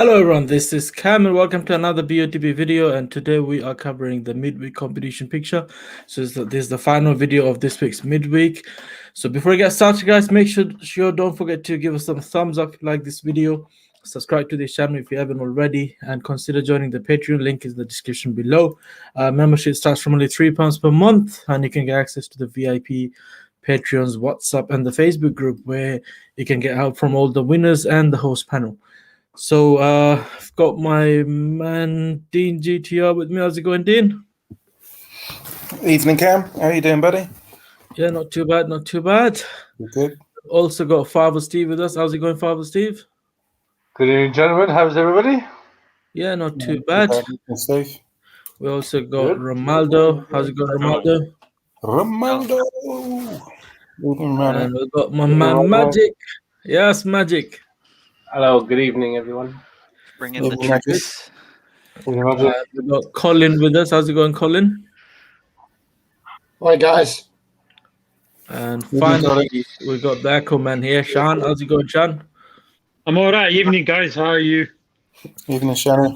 Hello everyone, this is Cam and welcome to another BOTB video, and today we are covering the midweek competition picture. So this is the final video of this week's midweek. So before we get started, guys, make sure don't forget to give us some thumbs up if you like this video, subscribe to this channel if you haven't already, and consider joining the Patreon. Link is in the description below. Membership starts from only £3 per month, and you can get access to the VIP Patreons, WhatsApp, and the Facebook group where you can get help from all the winners and the host panel. So I've got my man Dean GTR with me. How's it going, Dean? Evening, Cam. How are you doing, buddy? Yeah, not too bad, not too bad. You're good. Also got Father Steve with us. How's it going, Father Steve? Good evening, gentlemen. How's everybody? Yeah, not too bad. Safe. We also got Romaldo. How's it going, Romaldo? Romaldo. And we've got my man Magic. Yes, Magic. Hello, good evening, everyone. Bring in the tricks. We've got Colin with us. How's it going, Colin? Hi, guys. And finally, we got the Echo Man here. Shan, how's it going, Shan? I'm all right. Evening, guys. How are you? Evening, Shannon.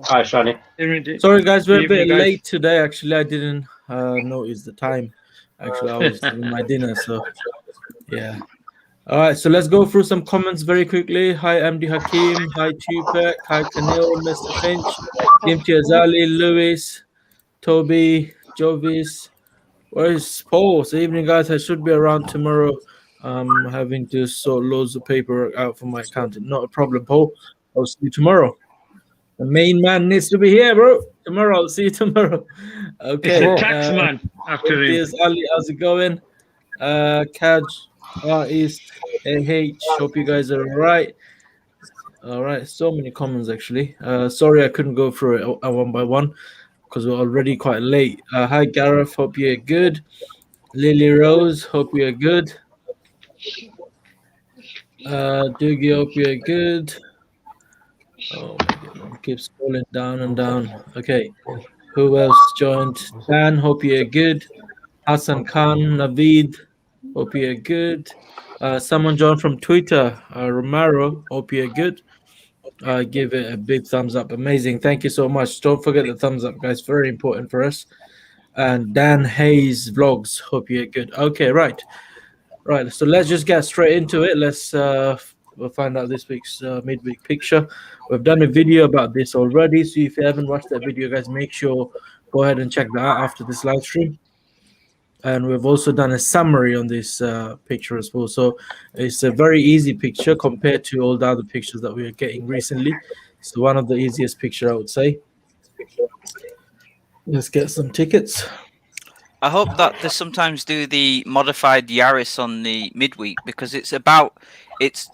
Hi, Shani. Sorry, guys, we're a bit late today. Actually, I didn't notice the time. Actually, I was having my dinner, so yeah. All right, so let's go through some comments very quickly. Hi, MD Hakim. Hi, Tupac. Hi, Kanil, Mr. Finch, Dimti Azali, Lewis, Toby, Jovis. Where is Paul? So evening, guys. I should be around tomorrow. I'm having to sort loads of paperwork out for my accountant. Not a problem, Paul. I'll see you tomorrow. The main man needs to be here, bro. Tomorrow, I'll see you tomorrow. Okay. It's a tax man after him. Ali, how's it going? Kaj, East, AH. Hope you guys are all right. All right. So many comments, actually. Sorry I couldn't go through it one by one because we're already quite late. Hi, Gareth. Hope you're good. Lily Rose. Hope you're good. Doogie. Hope you're good. Oh my God, keeps scrolling down and down. Okay, who else joined? Dan, hope you're good. Hasan Khan, Naveed, hope you're good. Someone joined from Twitter, Romaro, hope you're good. Give it a big thumbs up. Amazing, thank you so much. Don't forget the thumbs up, guys, very important for us. And Dan Hayes Vlogs, hope you're good. Okay, right. So let's just get straight into it. Let's we'll find out this week's midweek picture. We've done a video about this already, so if you haven't watched that video, guys, make sure go ahead and check that out after this live stream. And we've also done a summary on this picture as well. So it's a very easy picture compared to all the other pictures that we are getting recently. It's one of the easiest picture, I would say. Let's get some tickets. I hope that they sometimes do the modified Yaris on the midweek, because it's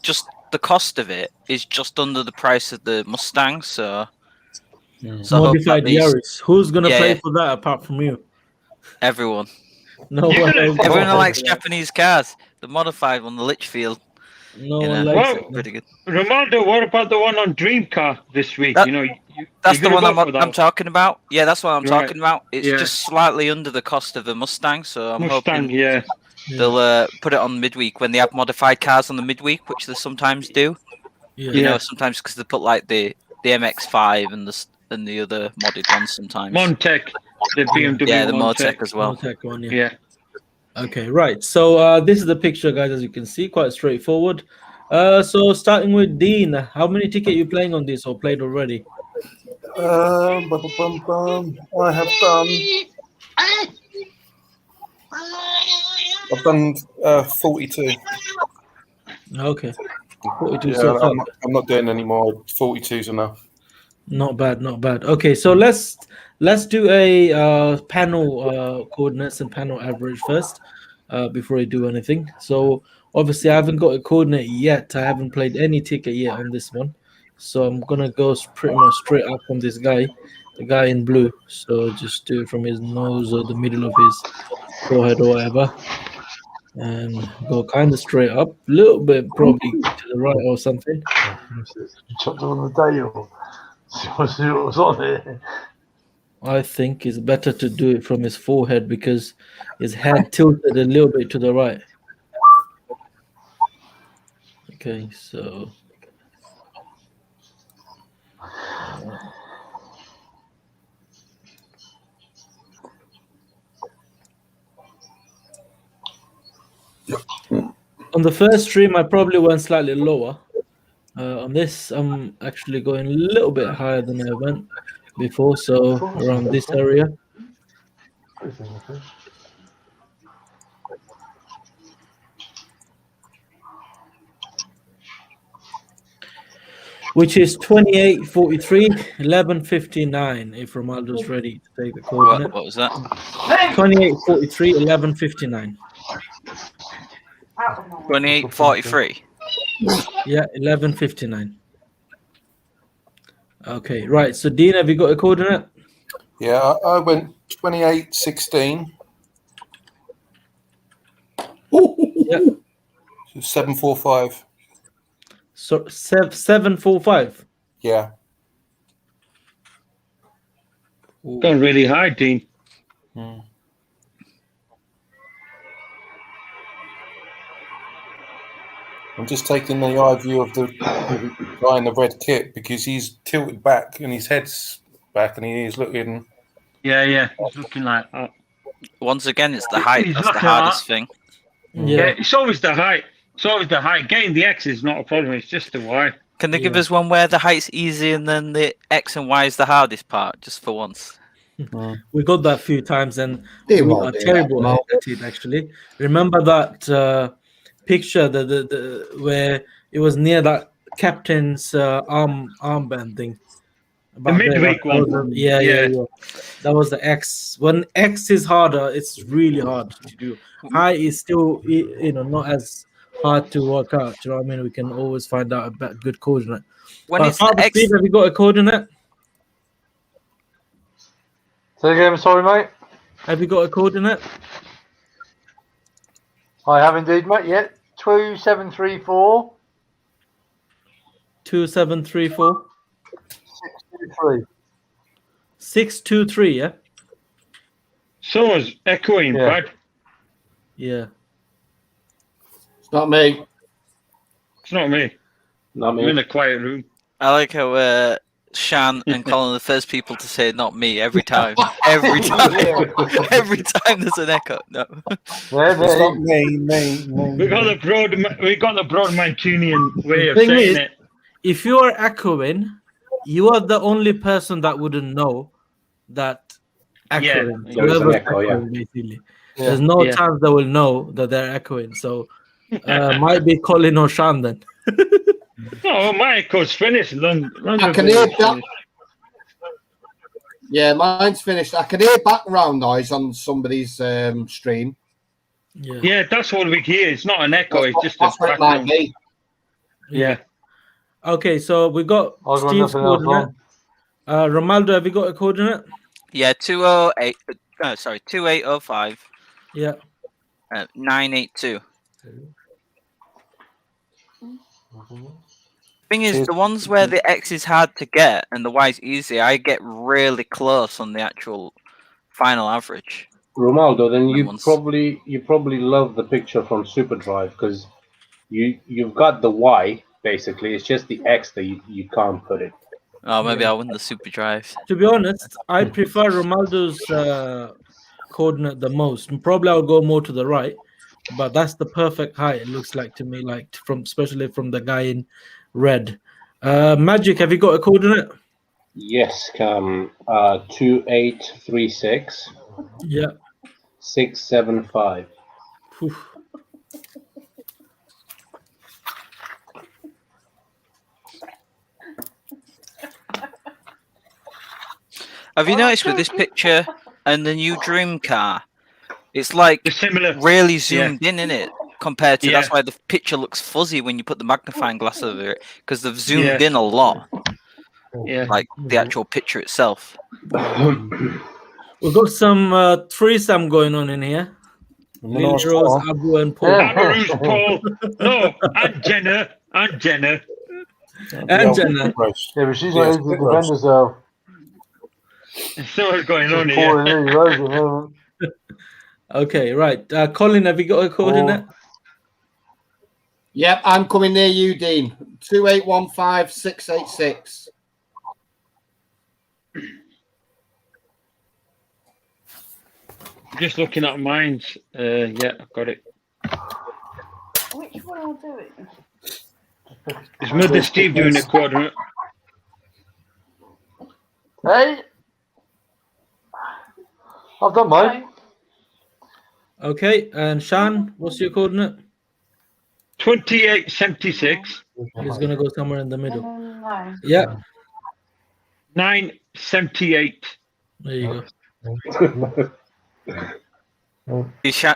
just the cost of it is just under the price of the Mustang. So modified Yaris. Who's gonna pay for that apart from you? Everyone. No one. Everyone likes Japanese cars. The modified one, the Litchfield. No one likes it. Pretty good. Ronaldo, what about the one on Dream Car this week? That's the one I'm talking about. Yeah, that's what I'm talking about. It's just slightly under the cost of the Mustang, so I'm hoping they'll put it on midweek when they have modified cars on the midweek, which they sometimes do. You know, sometimes because they put like the MX-5 and the other modded ones sometimes. Montec, the BMW. Yeah, the Montec as well. Montec one, yeah. Okay, right. So this is the picture, guys, as you can see, quite straightforward. So starting with Dean, how many tickets you playing on this or played already? I have done. I've done 42. Okay, 42 so far. I'm not doing any more. 42's enough. Not bad, not bad. Okay, so let's do a panel coordinates and panel average first before I do anything. So obviously I haven't got a coordinate yet. I haven't played any ticket yet on this one. So I'm gonna go pretty much straight up from this guy, the guy in blue. So just do it from his nose or the middle of his forehead or whatever. And go kind of straight up, a little bit probably to the right or something. I think it's better to do it from his forehead because his head tilted a little bit to the right. Okay, so On the first stream, I probably went slightly lower. On this, I'm actually going a little bit higher than I went before, so around this area. Which is 28.43, 11.59. If Ronaldo's ready to take the coordinate. What was that? 28.43, 11.59. 28.43. Yeah, 11.59. Okay, right. So Dean, have you got a coordinate? Yeah, I went 28.16. Yeah. 745. So 7.45. Yeah. Gone really high, Dean. I'm just taking the eye view of the guy in the red kit because he's tilted back and his head's back and he is looking. Yeah. He's looking like that. Once again, it's the height. He's That's the looking hardest thing. Yeah, it's always the height. It's always the height. Getting the X is not a problem. It's just the Y. Can they give us one where the height's easy and then the X and Y is the hardest part, just for once? We got that a few times and They we won't are do terrible that, at it, actually. Remember that picture the where it was near that captain's armband thing? The midweek one. Yeah. That was the X. When X is harder, it's really hard to do. High is still, not as hard to work out. Do you know what I mean? We can always find out a good coordinate. When it's the Father X, Steve, have you got a coordinate? Say again, sorry, mate. Have you got a coordinate? I have indeed, mate. Yeah, 2734. 2734. 623. 623, yeah? Someone's echoing, Yeah. Brad. Yeah. It's not me. It's not me. Not I'm me. in a quiet room. I like how Shan and Colin are the first people to say "not me" every time. Every time. Every time there's an echo. No. It's not me. We got the broad Mancunian way of Thing saying is, it. if you are echoing, you are the only person that wouldn't know that echoing. Yeah. There is an Whoever's echo, yeah. echoing, basically. There's no chance they will know that they're echoing. So might be Colin or Shan then. No, my echo's finished. Long I can ago hear it's that. finished. Yeah, mine's finished. I can hear background noise on somebody's stream. Yeah, that's all we hear. It's not an echo. It's just a That's what it might background. be. Yeah. Okay, so we got I've got Steve's nothing else coordinate. Romaldo, have you got a coordinate? Yeah, 208. Sorry, 2805. Yeah. 982. Thing is, the ones where the X is hard to get and the Y is easy, I get really close on the actual final average. Ronaldo, then you Once. probably love the picture from SuperDrive because you've got the Y basically. It's just the X that you can't put it. Oh, maybe I'll win the Super Drive. To be honest, I prefer Ronaldo's coordinate the most. And probably I'll go more to the right, but that's the perfect height. It looks like to me, like especially from the guy in red. Magic, have you got a coordinate? Yes, 2836 Yeah. 675. Phew. Have you noticed with this picture and the new dream car, it's like Similar. really zoomed in it compared to Yeah. that's why the picture looks fuzzy when you put the magnifying glass over it because they've zoomed in a lot, Yeah. like the actual picture itself. We've got some threesome going on in here. Lily Rose, Abu, and Paul. Amaru's Paul. No, and Jenna. And Jenna. Yeah, but she's not able to defend herself. So what's going on here? Okay, right. Colin, have you got a coordinate? Yep, I'm coming near you, Dean. 2815-686. Just looking at mine's. Yeah, I've got it. Which I doing? Is Mother Steve doing a coordinate? Hey, I've done mine. Okay, and Shan, what's your coordinate? 2876. He's gonna go somewhere in the middle. No. Yeah, 978. there you go.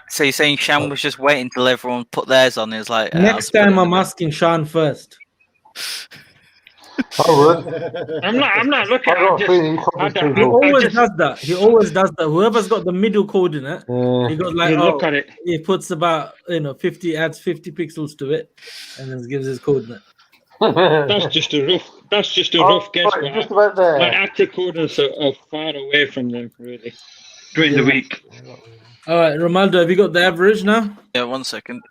So you're saying Shan was just waiting till everyone put theirs on? It's like Next time I'm asking Shan first. I would. I'm not looking. I've got a just, feeling he copies I don't- He people. always just- does that. He always does that. Whoever's got the middle coordinate, he goes like, You look at it. he puts about 50, adds 50 pixels to it, and then gives his coordinate. That's just a rough. That's just a rough guess. Right, just about there. My active coordinates are far away from them, really, during the week. All right, Romaldo, have you got the average now? Yeah, 1 second.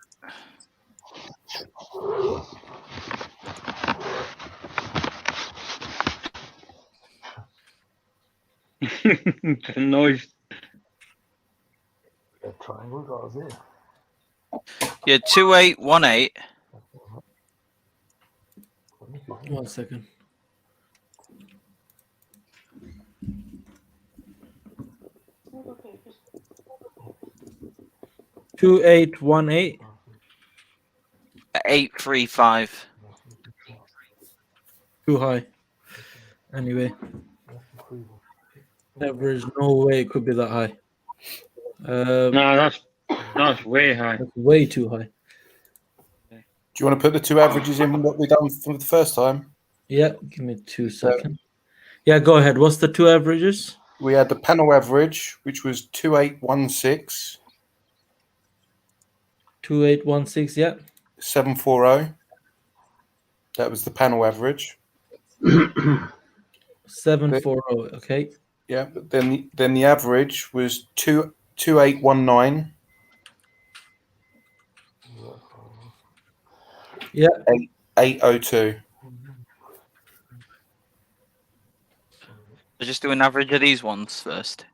The noise. Triangle got us here. Yeah, 2818. 1 second. Two 2818. 835. Too high. Anyway, average. No way it could be that high. No, that's way high. That's way too high. Do you want to put the two averages in what we done from the first time? Yeah, give me 2 seconds. Yeah, go ahead. What's the two averages? We had the panel average, which was 2816, 2816. Yeah. 740. That was the panel average. 740. Okay. Yeah, but then the average was 2819. Yeah. 802. So just do an average of these ones first.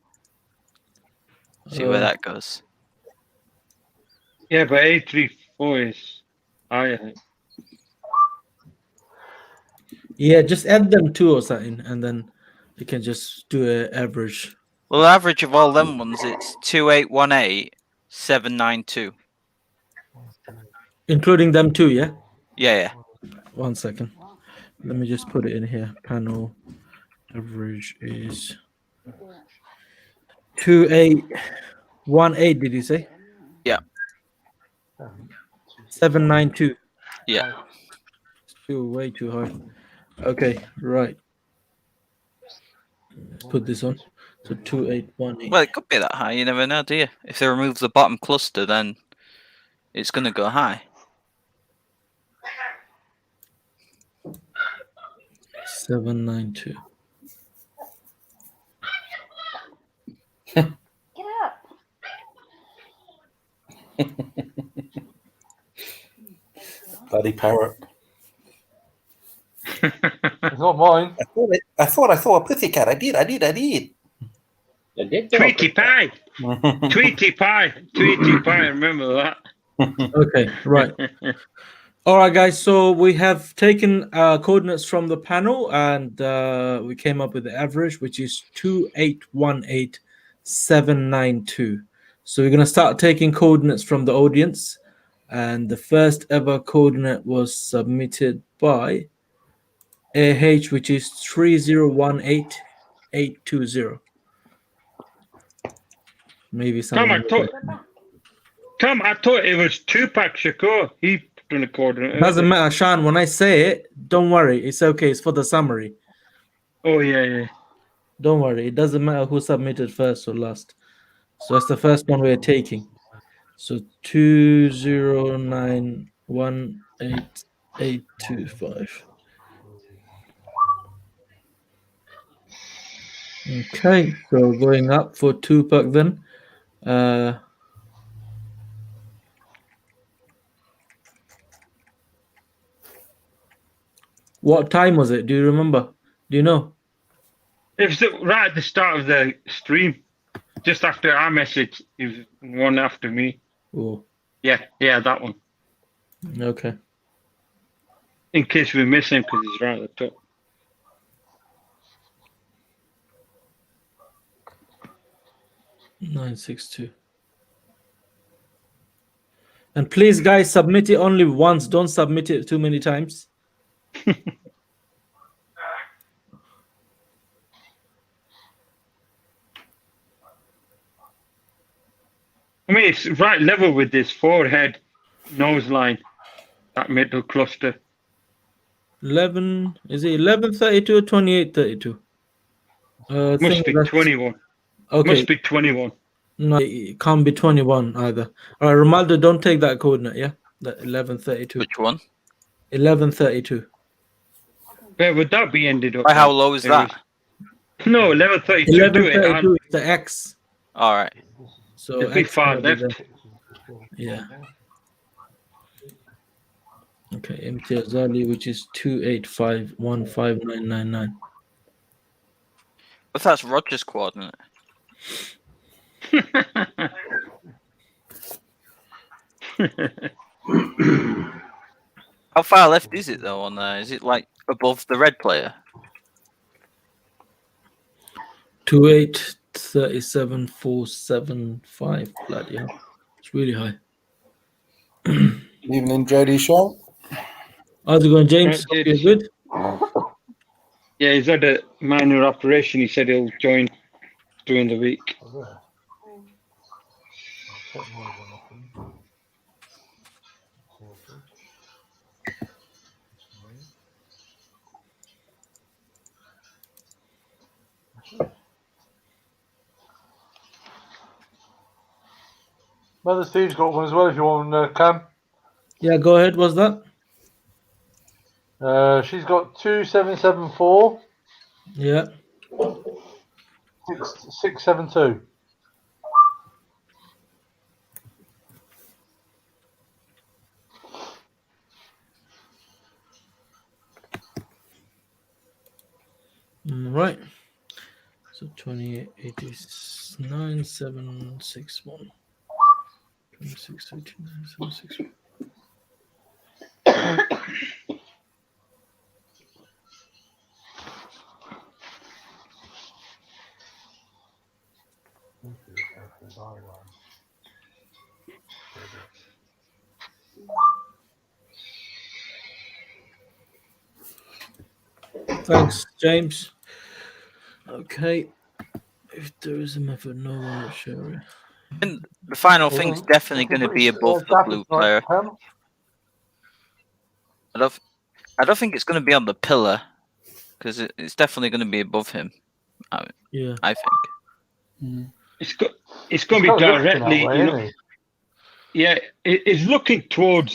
See where that goes. Yeah, but 834 is high, I think. Yeah, just add them two or something, and then you can just do an average. Well, the average of all them ones, it's 2818, 792. Including them too, yeah? Yeah. 1 second. Let me just put it in here. Panel average is 2818, did you say? Yeah. 792. Yeah. Still way too high. Okay, right. Let's put this on. So 2818. Well, it could be that high. You never know, do you? If they remove the bottom cluster, then it's going to go high. 792. Get up. Bloody parrot. It's not mine. I thought a pussycat. I did. Tweety pie. Tweety pie. Tweety pie. Remember that. Okay, right. All right, guys. So we have taken coordinates from the panel, and we came up with the average, which is 2818,792. So we're going to start taking coordinates from the audience, and the first ever coordinate was submitted by AH, which is 3018820. Maybe someone. Tom, I thought it was Tupac Shakur. He done a coordinate. Doesn't matter, Sean. When I say it, don't worry. It's okay. It's for the summary. Oh, yeah. Don't worry. It doesn't matter who submitted first or last. So that's the first one we're taking. So 209188825. Okay, so going up for Tupac then. What time was it? Do you remember? Do you know? It was right at the start of the stream. Just after our message, it was one after me. Oh. Yeah, that one. Okay. In case we miss him, because he's right at the top. $962. And please, guys, submit it only once. Don't submit it too many times. I mean, it's right level with this forehead, nose line, that middle cluster. 11, is it 1132 or 2832? Must be 21. Okay. Must be 21. No, it can't be 21 either. All right, Romaldo, don't take that coordinate, yeah? That 1132. Which one? 1132. Where would that be ended up? By how low is that? No, 1132. 1132 is the X. All right. So It'd be X far gonna be left. the- Yeah. Okay, Imtiazali, which is 285,15999. If that's Roger's coordinate. How far left is it though on there? Is it like above the red player? 2837475. Bloody hell. It's really high. Evening, JD Shaw. How's it going, James? Right, Hope you're good. Yeah, he's had a minor operation. He said he'll join during the week. Mother Steve's got one as well if you want, Cam. Yeah, go ahead. What's that? She's got 2774 Yeah. 672. Right. So 28,89,761. 26,89,761. Thanks, James. Okay. If there is a method, no one will share it. And the final thing's definitely going to be above the blue player. I don't think it's going to be on the pillar because it's definitely going to be above him. Yeah, I think. It's going to be directly. Yeah, it's looking towards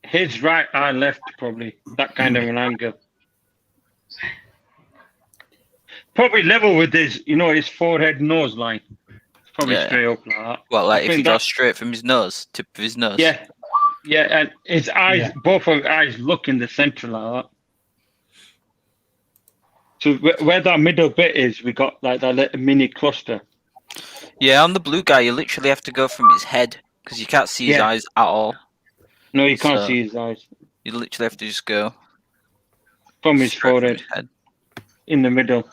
his right eye left, probably that kind of an angle. Probably level with his forehead nose line. It's probably straight up like that. Well, like if you go straight from his nose, tip of his nose. Yeah, and his eyes, both of his eyes look in the center like that. So where that middle bit is, we got like that little mini cluster. Yeah, on the blue guy, you literally have to go from his head because you can't see his eyes at all. No, you can't see his eyes. You literally have to just go from his forehead, in the middle.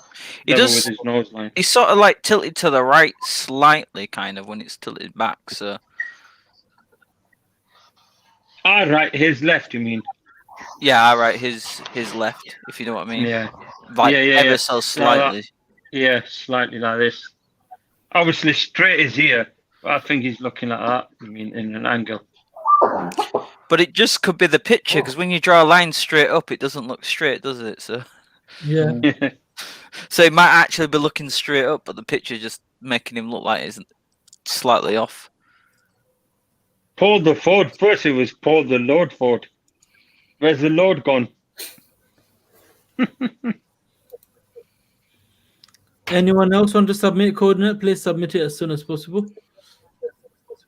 He does. With his nose line. He's sort of like tilted to the right slightly, kind of when it's tilted back. So. Right, his left. You mean? Yeah, right, his left. If you know what I mean. Yeah. Like ever so slightly. Slightly like this. Obviously, straight is here. But I think he's looking like that. I mean, in an angle. But it just could be the picture because when you draw a line straight up, it doesn't look straight, does it? So. Yeah. So it might actually be looking straight up, but the picture just making him look like it's slightly off. Paul the Ford. First it was Paul the Lord Ford. Where's the Lord gone? Anyone else want to submit coordinate? Please submit it as soon as possible.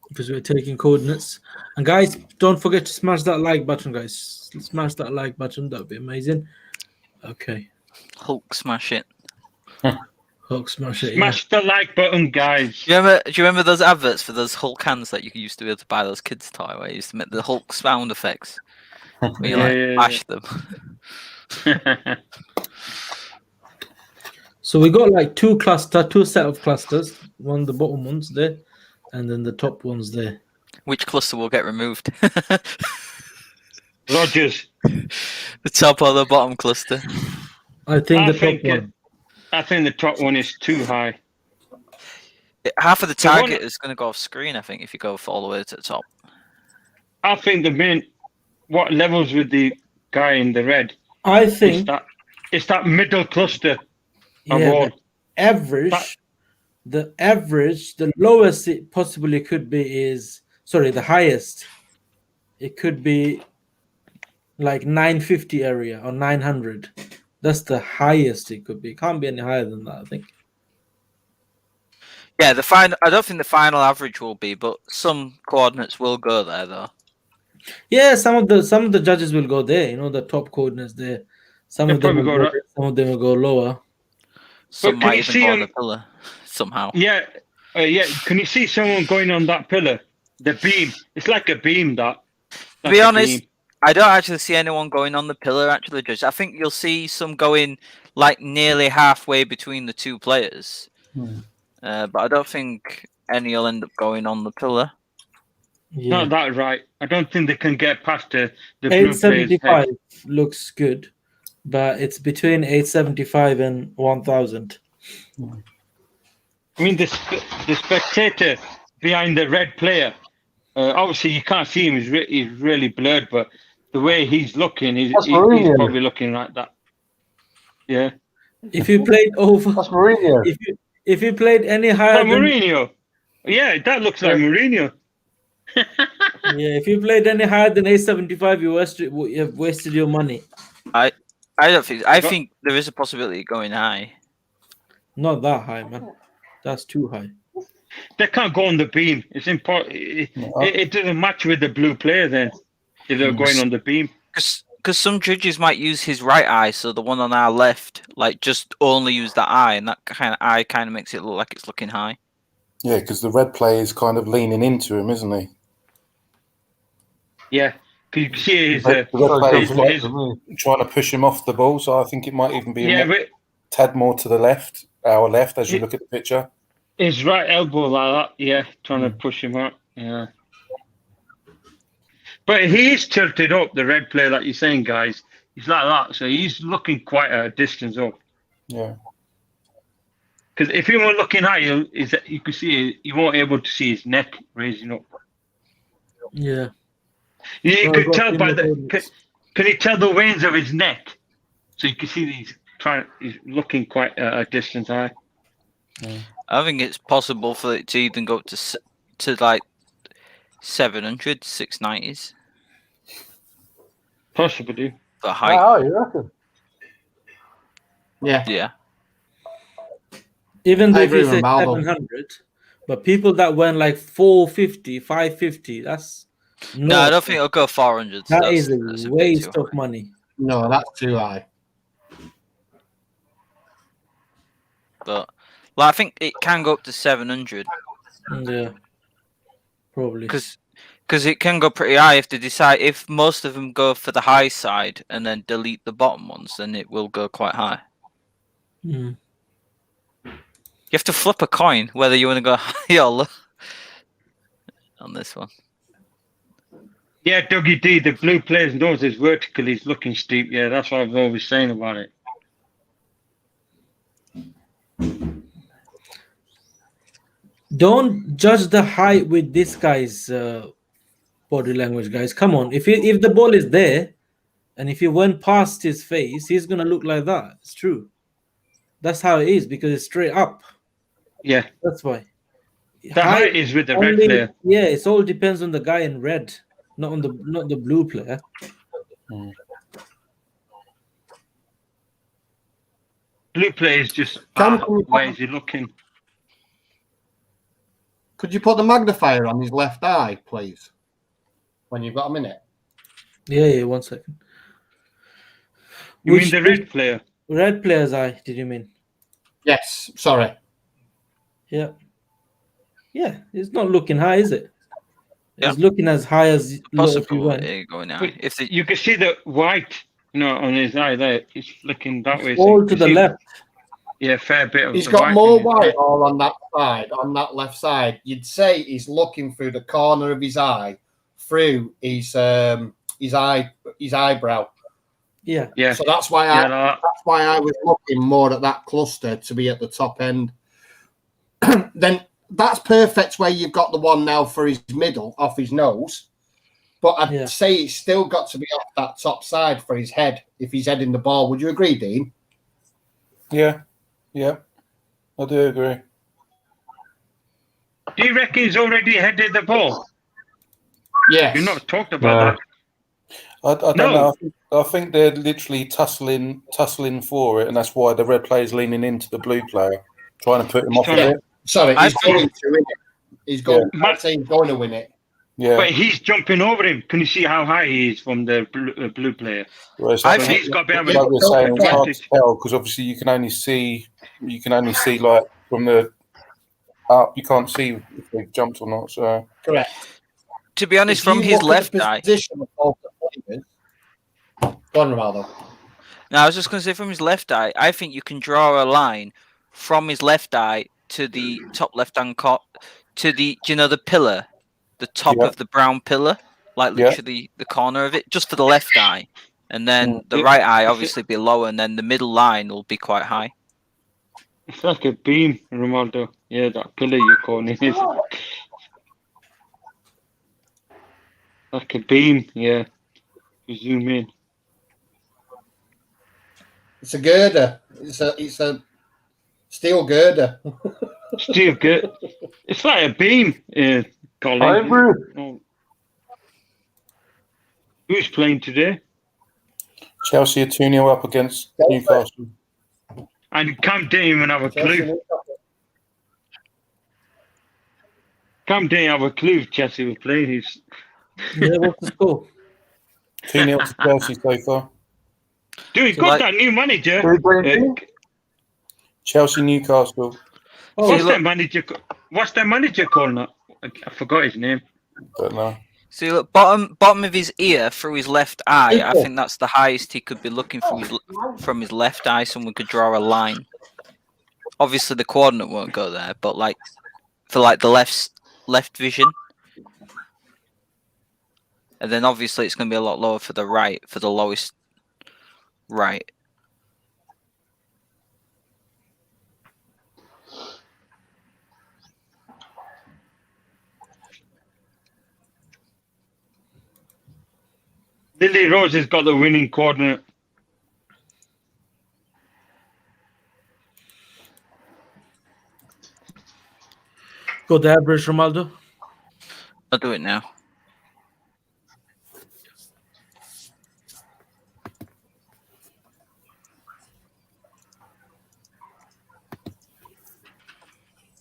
Because we're taking coordinates. And guys, don't forget to smash that like button, guys. Smash that like button. That would be amazing. Okay. Hulk smash it. Hulk smash it. Smash the like button, guys. Do you remember those adverts for those Hulk hands that you used to be able to buy those kids' toy where you used to make the Hulk sound effects? Where you mash them. So we got like two set of clusters. One the bottom ones there, and then the top ones there. Which cluster will get removed? Rogers. The top or the bottom cluster? I think the top one. I think the top one is too high. Half of the target is going to go off screen, I think, if you go all the way to the top. I think what levels with the guy in the red? I think it's that middle cluster. The average, the lowest it possibly could be is the highest. It could be like 950 area or 900. That's the highest it could be. It can't be any higher than that, I think. Yeah, the final. I don't think the final average will be, but some coordinates will go there, though. Yeah, some of the judges will go there. You know, the top coordinates there. Some of them will go there, some of them will go lower. Some might even go on the pillar somehow. Yeah, Can you see someone going on that pillar? The beam. It's like a beam. To be honest, I don't actually see anyone going on the pillar. Actually, Judge, I think you'll see some going like nearly halfway between the two players. But I don't think any will end up going on the pillar. Yeah. Not that right. I don't think they can get past the 875 looks good, but it's between 875 and 1000. I mean, the spectator behind the red player, obviously you can't see him, he's really blurred, but the way he's looking, he's probably looking like that. Yeah. If you played over... That's Mourinho. If you played any higher than... Mourinho. Yeah, that looks like Mourinho. Yeah, if you played any higher than 875, you have wasted your money. I don't think... I think there is a possibility of going high. Not that high, man. That's too high. They can't go on the beam. It's important. It doesn't match with the blue player then, if they're going on the beam. Because some judges might use his right eye, so the one on our left, like just only use that eye, and that kind of eye kind of makes it look like it's looking high. Yeah, because the red player is kind of leaning into him, isn't he? Yeah, because you can see his red player's trying to push him off the ball, so I think it might even be a tad more to the left, our left, as you look at the picture. His right elbow like that, yeah, trying to push him up, yeah. But he's tilted up, the red player, like you're saying, guys. He's like that, so he's looking quite a distance up. Yeah. Because if he were looking high, you could see you won't be able to see his neck raising up. Yeah. You could tell by can you tell the veins of his neck? So you can see he's looking quite a distance high. Yeah. I think it's possible for it to even go up to like 700, 690s. Possibly. The height. Wow, you reckon? Yeah. Yeah. Even though if you say 700, but people that went like 450, 550, that's... No, I don't think it'll go 400. That is a waste of money. No, that's too high. But I think it can go up to 700. Yeah, probably. Because it can go pretty high if they decide. If most of them go for the high side and then delete the bottom ones, then it will go quite high. Mm. You have to flip a coin whether you want to go high or low on this one. Yeah, Dougie D, the blue player's nose is vertical. He's looking steep. Yeah, that's what I was always saying about it. Don't judge the height with this guy's body language, guys. Come on. If the ball is there, and if you went past his face, he's gonna look like that. It's true. That's how it is because it's straight up. Yeah, that's why. The height is with the red player. Yeah, it all depends on the guy in red, not the blue player. Blue player is just where is he looking? Could you put the magnifier on his left eye, please? When you've got a minute. Yeah, 1 second. You mean the red player? Red player's eye, did you mean? Yes, sorry. Yeah. Yeah, it's not looking high, is it? Yeah. It's looking as high as if you Possible went. going But high. If the, you can see the white, on his eye there. It's flicking that way. All you to can the see- left. Yeah, fair bit of He's the got white more in his white eye. all on that side, on that left side. You'd say he's looking through the corner of his eye, through his eyebrow. Yeah. Yeah. So that's why I was looking more at that cluster to be at the top end. Then that's perfect where you've got the one now for his middle off his nose. But I'd say it's still got to be off that top side for his head if he's heading the ball. Would you agree, Dean? Yeah, I do agree. Do you reckon he's already headed the ball? Yes. You're not talked about that. I don't know. I think they're literally tussling for it, and that's why the red player's leaning into the blue player, trying to put him off of it. Sorry, he's going to win it. He's going. I'd say he's going to win it. Yeah. But he's jumping over him. Can you see how high he is from the blue player? Well, I think he's got a bit of like we're saying, it's hard to advantage. tell because obviously you can only see like from the up. You can't see if they've jumped or not. So correct. To be honest, from his left eye. Go on, Ronaldo. Now, I was just going to say, from his left eye, I think you can draw a line from his left eye to the top left-hand corner, to the, do you know the pillar, the top of the brown pillar, like literally the corner of it, just for the left eye, and then the right eye obviously be lower, and then the middle line will be quite high. It's like a beam, Ronaldo. Yeah, that pillar you're calling it. Like a beam, yeah. You zoom in. It's a girder. It's a steel girder. Steel girder. It's like a beam, Colin. Oh. Who's playing today? Chelsea are 2-0 up against Newcastle. And Cam didn't even have a clue. Cam didn't have a clue if Chelsea were playing. Yeah, what's the score? 2-0 to Chelsea so far. Dude, he's got that new manager. Chelsea Newcastle. What's their manager called now? I forgot his name. Don't know. See, look, bottom of his ear through his left eye. I think that's the highest he could be looking from his left eye. Someone could draw a line. Obviously, the coordinate won't go there, but like for like the left vision, and then obviously it's going to be a lot lower for the right, for the lowest right. Lily Rose has got the winning coordinate. Got the average, Ronaldo? I'll do it now.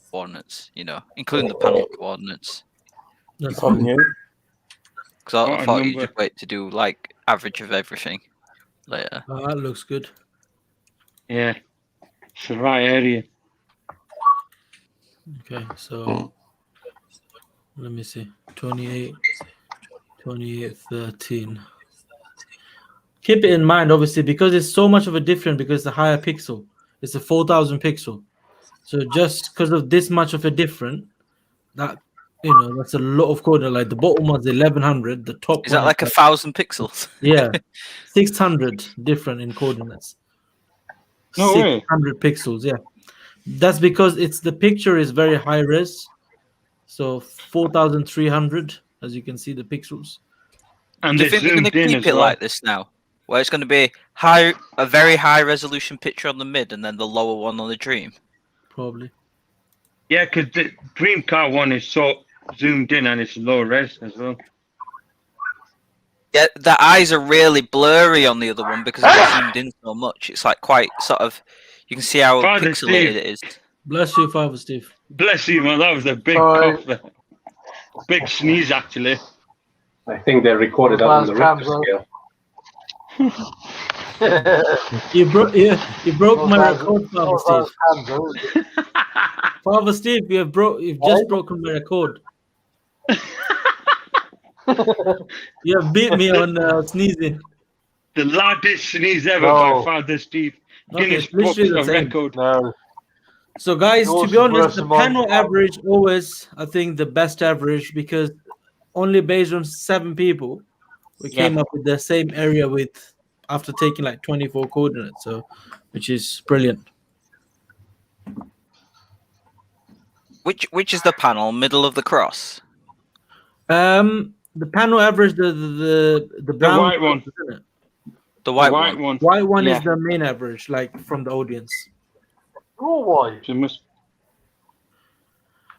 Coordinates, including the panel coordinates. That's On you. Because I thought you'd just wait to do like average of everything later. Oh, that looks good. Yeah, it's the right area. Okay, so let me see. 28, 13. Keep it in mind, obviously, because it's so much of a difference, because it's a higher pixel. It's a 4,000 pixel. So just because of this much of a difference, that that's a lot of code. Like the bottom one's 1100, the top is that like 1,000 pixels? Yeah, 600 different in coordinates. No 600 pixels. Yeah, that's because the picture is very high res, so 4,300, as you can see the pixels. And do you think they're going to keep it like this now, where it's going to be a very high resolution picture on the mid, and then the lower one on the Dream? Probably. Yeah, because the Dream Car one is so zoomed in and it's low res as well. Yeah, the eyes are really blurry on the other one because it's zoomed in so much. It's like quite sort of, you can see how pixelated it is. Bless you, Father Steve. Bless you, man. That was a big cough there. Big sneeze, actually. I think they recorded that on the Richter scale. You broke my record, Father Steve. Father Steve, you've just broken my record. You have beat me on sneezing. The loudest sneeze ever by Father Steve. Guinness Book of Record. No. So, guys, to be honest, the panel average always, I think, the best average, because only based on 7 people, we came up with the same area with after taking like 24 coordinates, so which is brilliant. Which is the panel? Middle of the cross. The panel average, the brown white one. Isn't it? The white one. White one is the main average, like from the audience. Oh, why?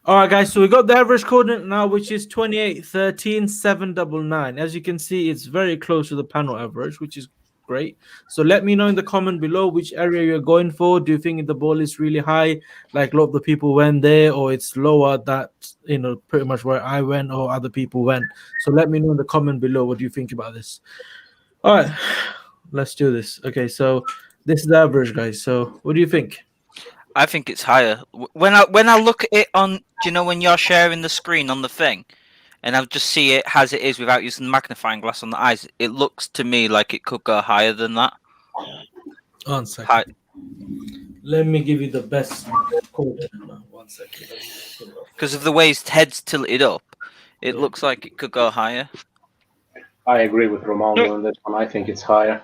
All right, guys. So we got the average coordinate now, which is 28, 13, 799. As you can see, it's very close to the panel average, which is great. So let me know in the comment below which area you're going for. Do you think the ball is really high, like a lot of the people went there, or it's lower, that pretty much where I went or other people went? So let me know in the comment below what do you think about this. All right, let's do this. Okay, so this is the average, guys. So what do you think? I think it's higher. When I look at it on, do you know when you're sharing the screen on the thing, and I just see it as it is without using the magnifying glass on the eyes, it looks to me like it could go higher than that. 1 second. Let me give you the best coordinate now. 1 second. Because of the way his head's tilted up, it looks like it could go higher. I agree with Romano on this one. I think it's higher.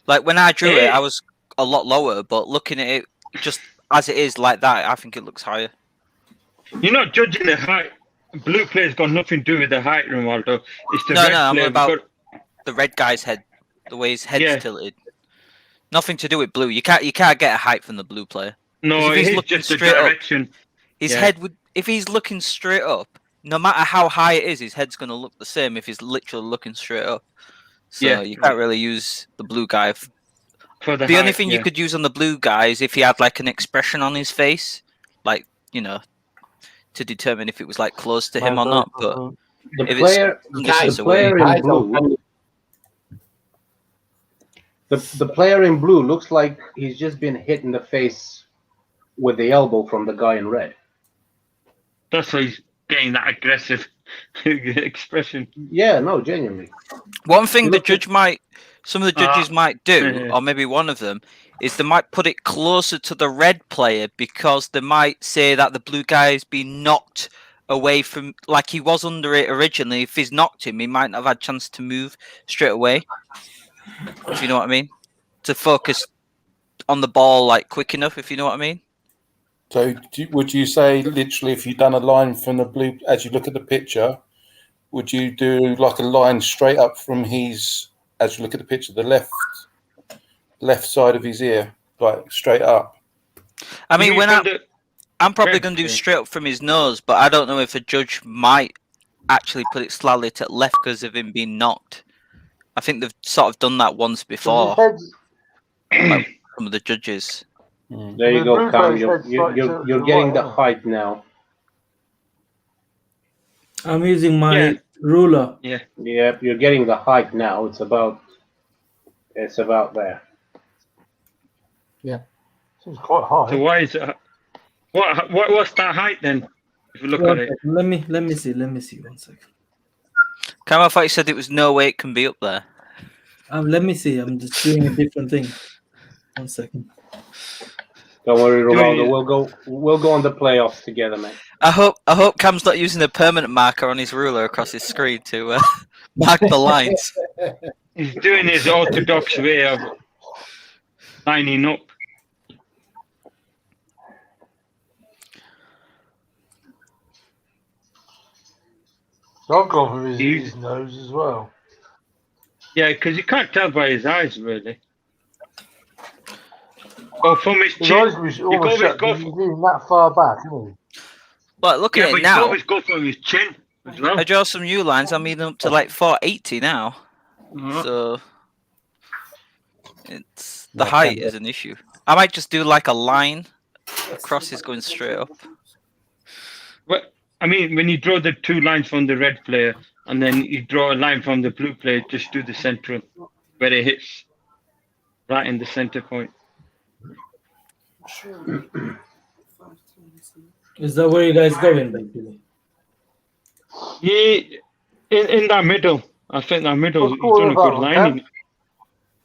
Like when I drew it, I was a lot lower, but looking at it just as it is like that, I think it looks higher. You're not judging the height. Blue player's got nothing to do with the height, Ronaldo. It's the red player. I'm about the red guy's head, the way his head's tilted. Nothing to do with blue. You can't get a height from the blue player. No, it's just the direction. His head would, if he's looking straight up, no matter how high it is, his head's going to look the same if he's literally looking straight up. So you can't really use the blue guy. The only thing you could use on the blue guy is if he had like an expression on his face, like, to determine if it was like close to him or not. But the player in blue, the player in blue looks like he's just been hit in the face with the elbow from the guy in red. That's why he's getting that aggressive expression. Yeah, no, genuinely. One thing some of the judges might do, or maybe one of them, is they might put it closer to the red player because they might say that the blue guy has been knocked away from, like he was under it originally. If he's knocked him, he might not have had a chance to move straight away. If you know what I mean? To focus on the ball like quick enough, if you know what I mean? So would you say literally if you've done a line from the blue, as you look at the picture, would you do like a line straight up from his, as you look at the picture, the left side of his ear, like straight up? I mean, I'm probably going to do straight up from his nose, but I don't know if a judge might actually put it slightly to left because of him being knocked. I think they've sort of done that once before. Like some of the judges. There you go, Cam. You're getting the height now. I'm using my ruler. Yeah, you're getting the height now. It's about there. Yeah, seems quite high. So why is it? What's that height then? If you look at it, let me see. 1 second. Cam, I thought you said it was no way it can be up there. Let me see. I'm just doing a different thing. 1 second. Don't worry, Ronaldo. We'll go on the playoffs together, mate. I hope Cam's not using a permanent marker on his ruler across his screen to mark the lines. He's doing his orthodox way of lining up. I've gone for his nose as well. Yeah, because you can't tell by his eyes, really. Or from his chin. He's almost that far back, isn't he? But look at it now. You always go from his chin as well. I draw some new lines. I'm even up to like 480 now. So it's the height is an issue. I might just do like a line across his going straight up. Well, I mean, when you draw the 2 lines from the red player and then you draw a line from the blue player, just do the central where it hits. right in the center point. Is that where you guys going, basically? Yeah, in that middle. I think that middle, What's he's done a called good that, lining.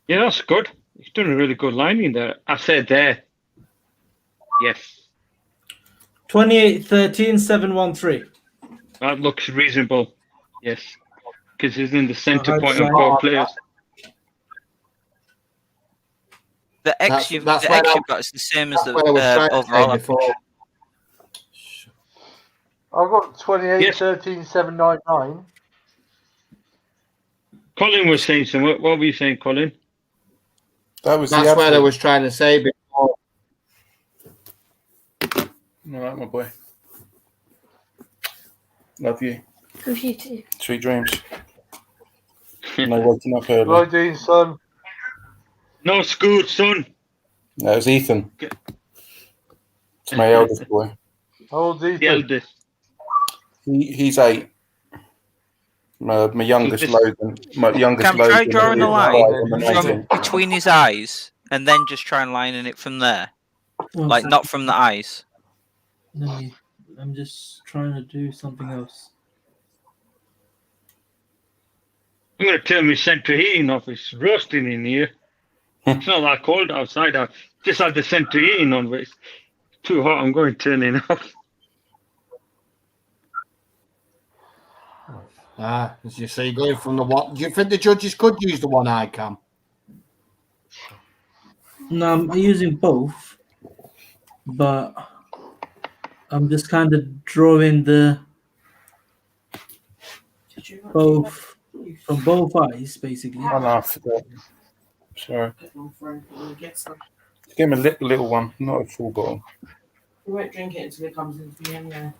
Yeah, that's good. He's done a really good lining there. I said there. Yes. 28, 13, 713. That looks reasonable. Yes. Because he's in the center how's point the of line? both players. The X That's where you've got is the same as the what I was trying to say overall. before. I've got 28, Yes. 13, 799. Colin was saying something. What were you saying, Colin? That was That's the what I average. was trying to say before. All right, my boy. Love you. Love you too. Sweet dreams. No waking up What are you early. doing, son? No school, son. That was Ethan. It's my eldest boy. How old's Ethan? The eldest. He's 8. My youngest this- Logan. My youngest Cam, try Logan. drawing a is line 5 and from 18. between his eyes, and then just try and lining it from there, One like second. not from the eyes. I'm just trying to do something else. I'm going to turn my central heating off. It's roasting in here. It's not that cold outside. I just had the central heating on, but it's too hot. I'm going to turn it off. As you say, going from the what? Do you think the judges could use the one eye cam? No, I'm using both, but I'm just kind of drawing the both from both eyes, basically. Oh, no, I forgot. Sorry. Give him a little one, not a full bottle. We won't drink it until it comes into the end. Yeah.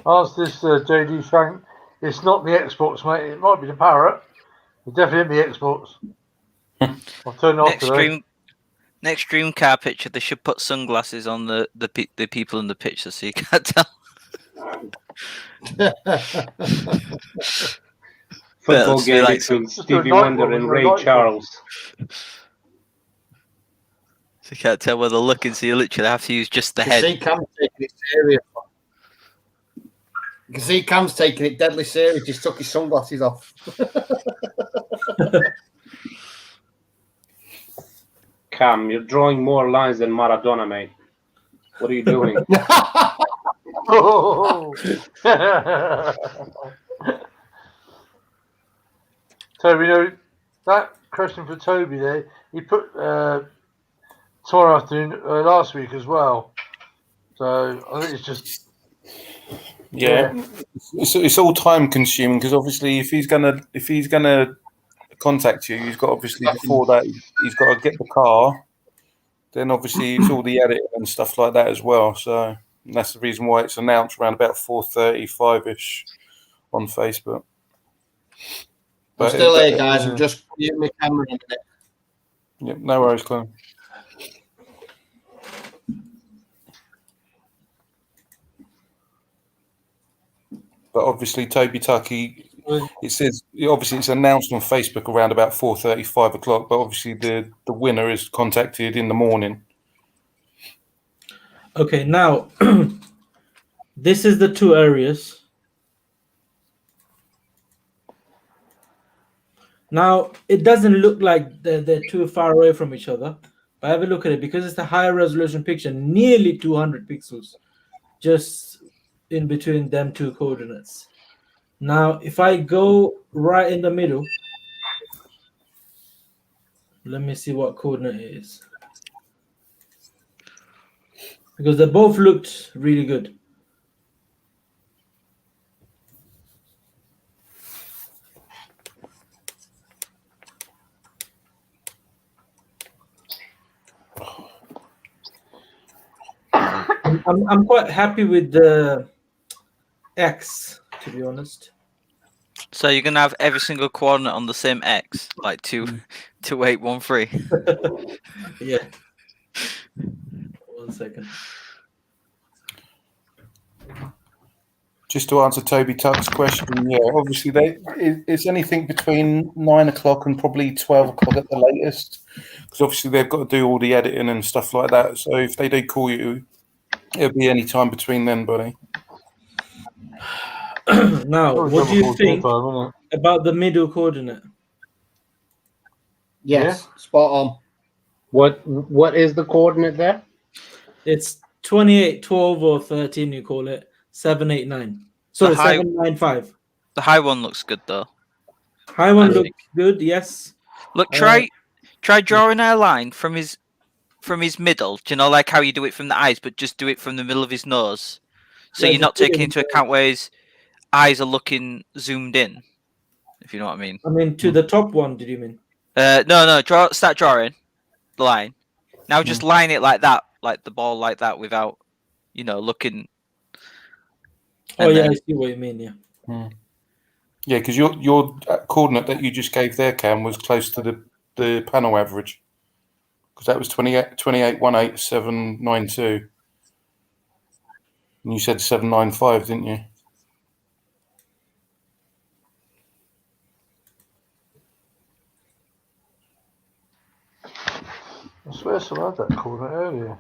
Ask this JD Shank. It's not the exports, mate. It might be the Parrot. It's definitely the exports. I've turned it off today. Next dream car picture, they should put sunglasses on the people in the picture so you can't tell. Football Let's be game like between Just Stevie a night Wonder one, and a Ray night one. Charles. So you can't tell where they're looking, so you literally have to use just the You head. see Cam's taking it serious. You can see Cam's taking it deadly serious. He's took his sunglasses off. Cam, you're drawing more lines than Maradona, mate. What are you doing? Oh. Toby, you know, that question for Toby there, he put tomorrow afternoon last week as well. So I think it's just It's all time consuming because obviously if he's gonna contact you, he's got obviously before that he's got to get the car. Then obviously it's all the editing and stuff like that as well. So that's the reason why it's announced around about 4:35ish on Facebook. I'm still here, guys. I'm just muting my camera in a minute. Yep, no worries, Colin. But obviously, Toby Tucky, it says obviously it's announced on Facebook around about 4:35 o'clock. But obviously, the winner is contacted in the morning. Okay, now this is the two areas. Now it doesn't look like they're too far away from each other. But have a look at it because it's a higher resolution picture, nearly 200 pixels, just in between them two coordinates. Now, if I go right in the middle, let me see what coordinate it is. Because they both looked really good. I'm quite happy with the X, to be honest. So you're gonna have every single coordinate on the same X, like 2813. Yeah. 1 second. Just to answer Toby Tuck's question, yeah, obviously it's anything between 9 o'clock and probably 12 o'clock at the latest, because obviously they've got to do all the editing and stuff like that. So if they do call you, it'll be any time between then, buddy. Now, what do you think about the middle coordinate? Yes, spot on. What is the coordinate there? It's 28, 12, or 13. You call it 789. Sorry, 795. The high one looks good though. High one looks good. Yes. Look, try drawing a line from his middle. Do you know, like how you do it from the eyes, but just do it from the middle of his nose. So Yeah, you're not taking into account where his eyes are looking zoomed in. If you know what I mean. I mean, to the top one. Did you mean? No. Start drawing the line. Now just line it like that, like the ball like that, without, looking. Oh yeah, I see what you mean. Yeah. Yeah, because your coordinate that you just gave there, Cam, was close to the panel average, because that was 28.18792, and you said 795, didn't you? I swear someone had that coordinate earlier.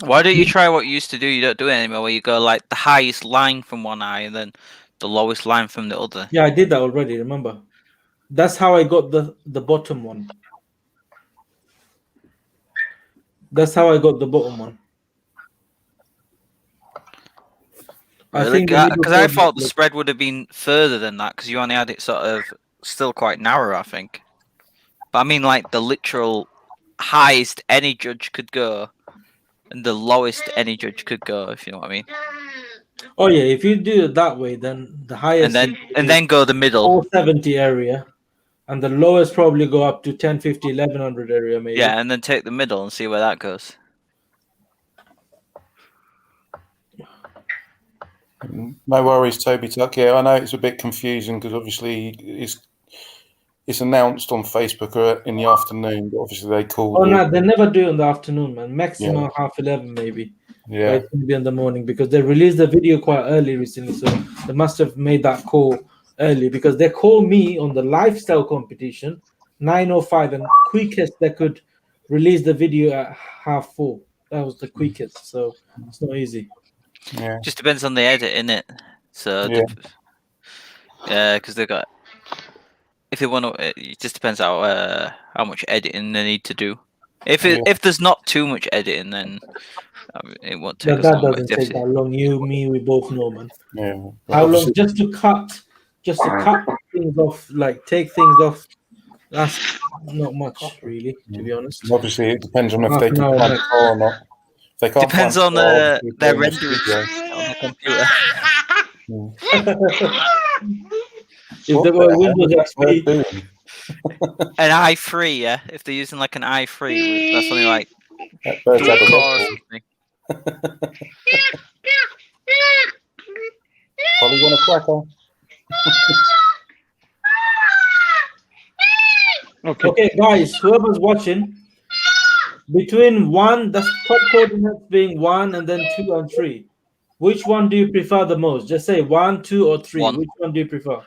Why don't you try what you used to do? You don't do it anymore, where you go like the highest line from one eye and then the lowest line from the other. Yeah, I did that already. Remember, that's how I got the bottom one. That's how I got the bottom one. Really? Because I thought the spread would have been further than that, because you only had it sort of still quite narrow, I think. But I mean, like the literal highest any judge could go, and the lowest any judge could go, if you know what I mean. Oh yeah, if you do it that way, then the highest and then go the middle 470 area, and the lowest probably go up to 1050, 1100 area maybe. Yeah, and then take the middle and see where that goes. No worries, Toby Tuck. Yeah, I know it's a bit confusing because obviously it's announced on Facebook in the afternoon, but obviously they call. Oh no, they never do it in the afternoon, man. Maximum 11:30 maybe. Yeah, it's gonna be in the morning because they released the video quite early recently, so they must have made that call early, because they called me on the lifestyle competition 9:05, and quickest they could release the video at 4:30. That was the quickest, so it's not easy. Yeah, just depends on the edit, innit? So because they got, if they want to, it just depends how much editing they need to do. If there's not too much editing, then it won't take. That doesn't take that long. You, me, we both know, man. Yeah. How long just to cut things off, like take things off? That's not much, really, to be honest. Obviously, it depends on if they can find the car or not. If they can't depends on their rendering on the computer. If they were Windows XP, an i3, yeah. If they're using like an i3, that's something like Polly, want a cracker? Okay, guys, whoever's watching, between that's top coordinates being 1 and then 2 and 3. Which one do you prefer the most? Just say 1, 2, or 3. 1. Which one do you prefer?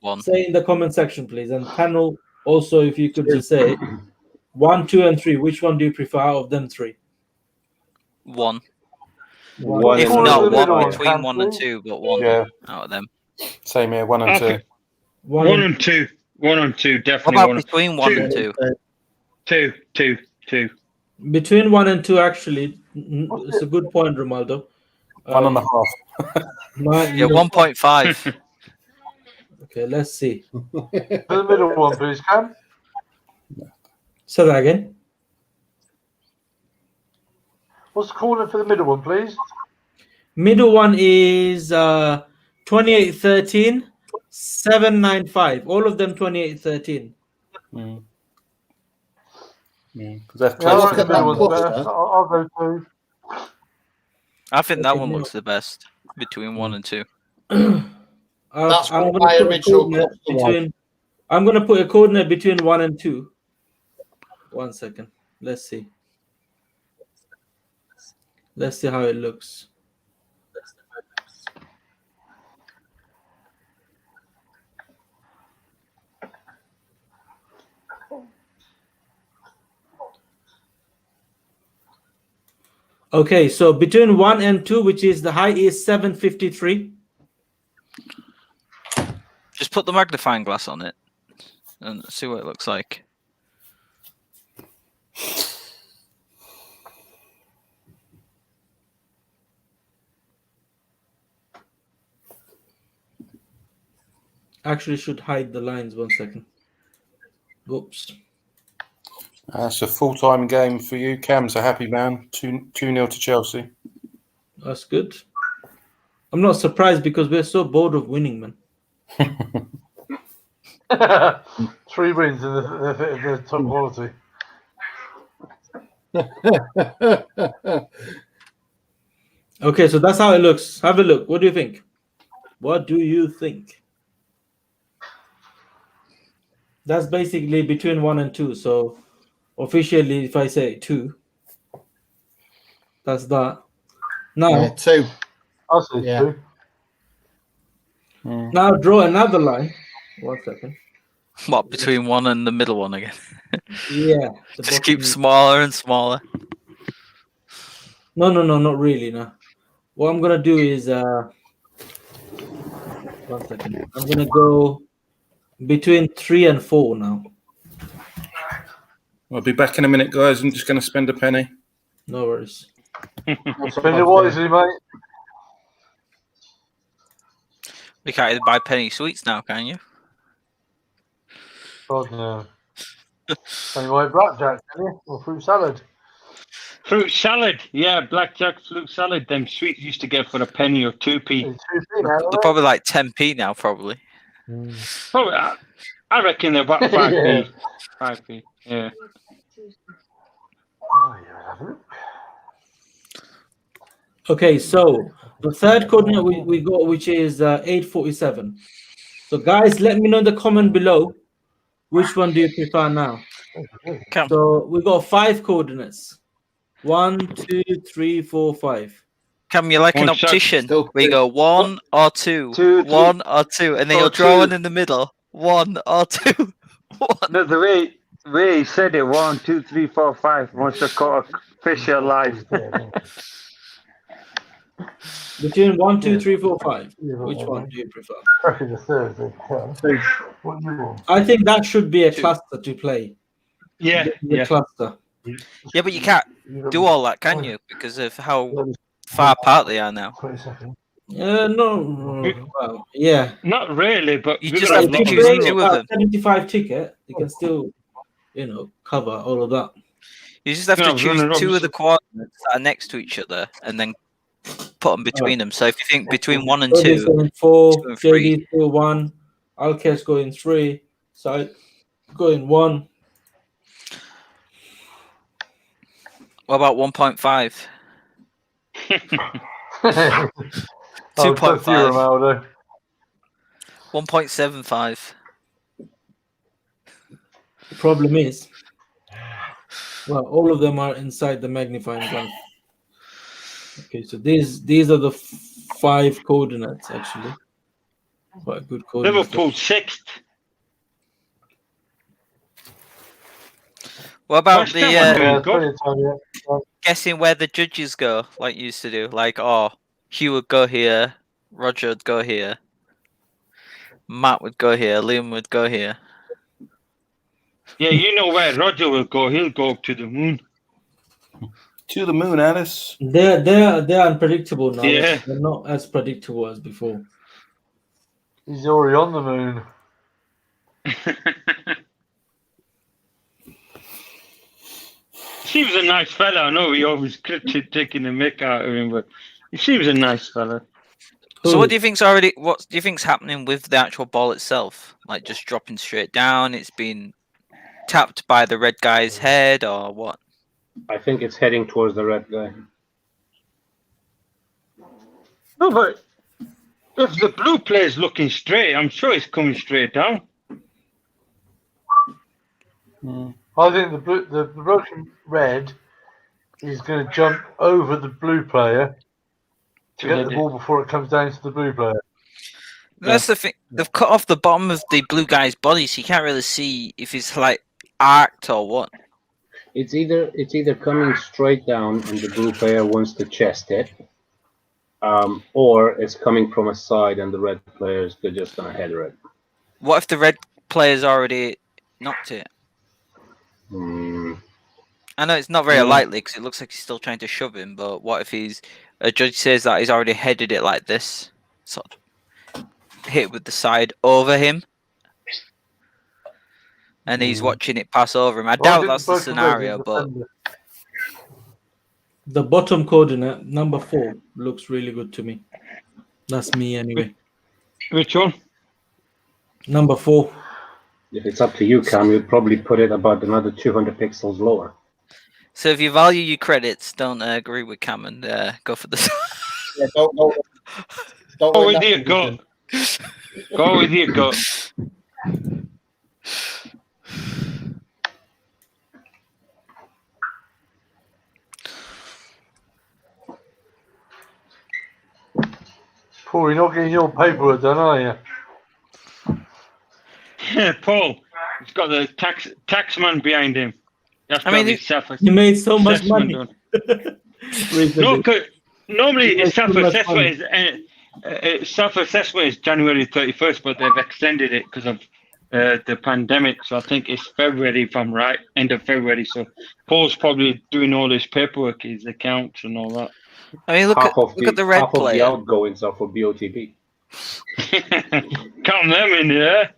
1. Say in the comment section, please. And panel also, if you could just say 1, 2, and 3. Which one do you prefer out of them 3? 1. One if and not, two. one between 1 and 2, but 1 Yeah. out of them. Same here, 1 and 2. 1 and 2. 1 and 2, What definitely. about between 1 and 2? 2. Between 1 and 2, actually, it's a good point, Romaldo. 1.5. Yeah, 1.5. Okay, let's see. The middle one, please, Cam. Say that again. What's the coordinate for the middle one, please? Middle one is 2813, 795. All of them 2813. Because that's Yeah, I close like to the middle the one's better. I'll go 2. I think that one looks the best between 1 and 2. That's I'm what going my to put a original coordinate cluster was. between. I'm going to put a coordinate between 1 and 2. 1 second. Let's see. Let's see how it looks. Okay, so between 1 and 2, which is the height is 753. Just put the magnifying glass on it and see what it looks like. Actually, should hide the lines. 1 second. Whoops. That's a full-time game for you. Cam's a happy man. 2-0 to Chelsea. That's good. I'm not surprised because we're so bored of winning, man. 3 wins in the top quality. Okay, so that's how it looks. Have a look. What do you think? What do you think? That's basically between 1 and 2. So officially, if I say 2, that's that. Now, Yeah, 2. I'll say 2. Now draw another line. 1 second. What, between 1 and the middle one again? Yeah. Just keep smaller and smaller. No, not really. No. What I'm gonna do is 1 second. I'm gonna go between 3 and 4 now. I'll be back in a minute, guys. I'm just going to spend a penny. No worries. Spend it wisely, mate. You can't even buy penny sweets now, can you? God no. Anyway, blackjack, can you? Or fruit salad. Fruit salad, yeah, blackjack, fruit salad. Them sweets used to get for a penny or 2p. They're probably like 10p now, probably. Probably, I reckon they're about 5p. 5p, yeah. Okay, so the third coordinate we got, which is 847. So guys, let me know in the comment below which one do you prefer now. So we got 5 coordinates. 1, 2, 3, 4, 5. Cam, you're like an optician. We go 1 or 2, 1 or 2, and then you'll draw one in the middle. 1 or 2. 1. No, the way he said it, 1, 2, 3, 4, 5, must have caught a official life. Between 1, 2, 3, 4, 5. Which one do you prefer? I think that should be a cluster to play. Yeah, the cluster. Yeah, but you can't do all that, can you? Because of how far apart they are now. No. Well, yeah. Not really, but you just have to choose 2 of them. 75 ticket, you can still, cover all of that. You just have to choose 2 of the coordinates that are next to each other, and then put them between them. So if you think between 1 and 2, 4, 2 and 3. JD 2, 1, Alkes going 3, so going 1. What about 1.5? 2.5. 1.75. The problem is, well, all of them are inside the magnifying glass. Okay, so these are the 5 coordinates actually. Quite good coordinates. Liverpool 6th. What about the guessing where the judges go, like you used to do? Like, Hugh would go here, Roger would go here, Matt would go here, Liam would go here. Yeah, you know where Roger will go. He'll go to the moon. To the moon, Alice. They're unpredictable now. Yeah. They're not as predictable as before. He's already on the moon. He was a nice fella. I know we always taking the mick out of him, but he seems a nice fella. So what do you think's happening with the actual ball itself? Like just dropping straight down? It's been tapped by the red guy's head, or what? I think it's heading towards the red guy. No, but If the blue player's looking straight, I'm sure it's coming straight down. I think the broken red is going to jump over the blue player to get the ball before it comes down to the blue player. That's the thing. They've cut off the bottom of the blue guy's body, so you can't really see if it's like arced or what. It's either coming straight down and the blue player wants to chest it, or it's coming from a side and the red players they're just gonna header it. What if the red player's already knocked it? I know it's not very likely because it looks like he's still trying to shove him, but what if a judge says that he's already headed it like this, sort of hit with the side over him, and he's watching it pass over him? I doubt that's the scenario, but the bottom coordinate, number 4, looks really good to me. That's me anyway. Which one? Number 4. If it's up to you, Cam, you'd probably put it about another 200 pixels lower. So if you value your credits, don't agree with Cam and go for the. Yeah, don't go with your gut. Go with your gut. Paul, you're not getting your paperwork done, are you? Yeah, Paul, he's got the taxman behind him. He made so much money. No, normally his self-assessment is January 31st, but they've extended it because of the pandemic. So I think it's February, if I'm right, end of February. So Paul's probably doing all his paperwork, his accounts and all that. I mean, look at the red half player. Half of the outgoings are for BOTB. Count them in there.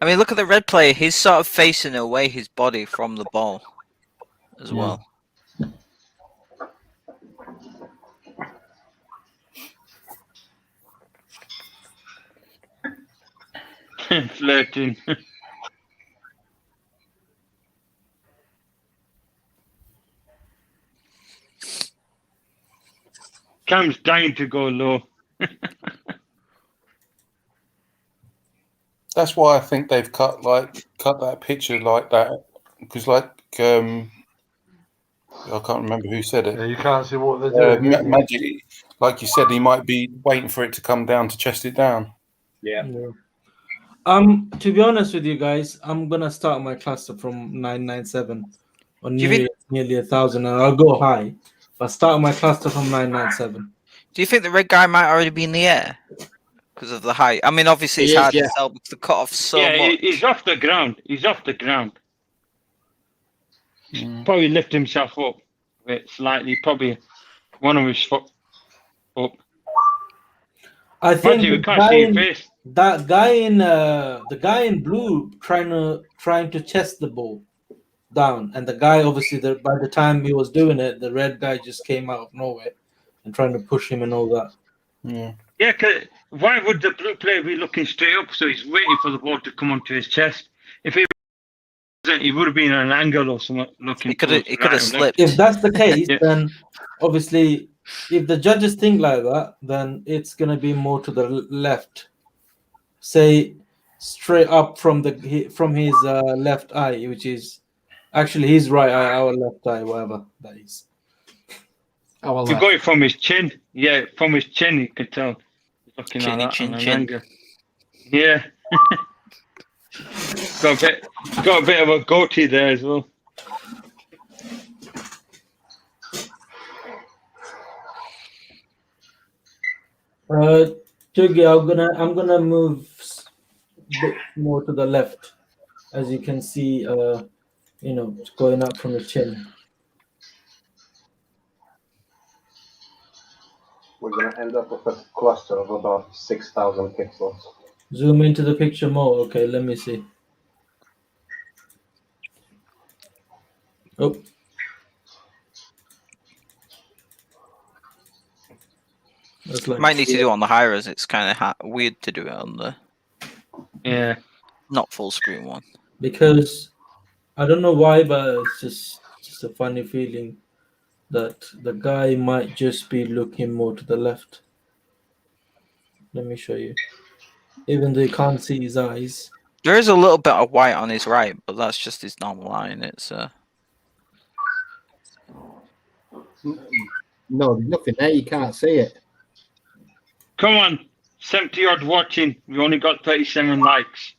I mean, look at the red player. He's sort of facing away his body from the ball as well. Flirting. Cam's dying to go low. That's why I think they've cut that picture like that, because I can't remember who said it. Yeah, you can't see what they're doing. Magic, like you said, he might be waiting for it to come down to chest it down. Yeah. To be honest with you guys, I'm gonna start my cluster from 997 or nearly 1,000, and I'll go high. But start my cluster from 997. Do you think the red guy might already be in the air because of the height? I mean, obviously it's hard to tell because the cut off so much. He's off the ground. Probably lift himself up a bit slightly. Probably one of his foot up. I think we can't see his face. That guy in the guy in blue trying to chest the ball down, and the guy obviously by the time he was doing it, the red guy just came out of nowhere and trying to push him and all that. Yeah, cause why would the blue player be looking straight up? So he's waiting for the ball to come onto his chest. If he wasn't, he would have been at an angle or something looking. He could have slipped. If that's the case, then obviously, if the judges think like that, then it's gonna be more to the left. Say straight up from his left eye, which is actually his right eye, our left eye, whatever that is. You got it from his chin. Yeah, from his chin, you could tell. Looking Chinny, at that chin, on an chin. angle. Yeah. got a bit of a goatee there as well. Tugi, I'm gonna move a bit more to the left, as you can see. Going up from the chin. We're going to end up with a cluster of about 6,000 pixels. Zoom into the picture more. Okay, let me see. Oh. Might need to do it on the high res. It's kind of weird to do it on the not full screen one. Because I don't know why, but it's just a funny feeling that the guy might just be looking more to the left. Let me show you. Even though you can't see his eyes. There is a little bit of white on his right, but that's just his normal line. It's No, there's nothing there. You can't see it. Come on, 70 odd watching. We only got 37 likes.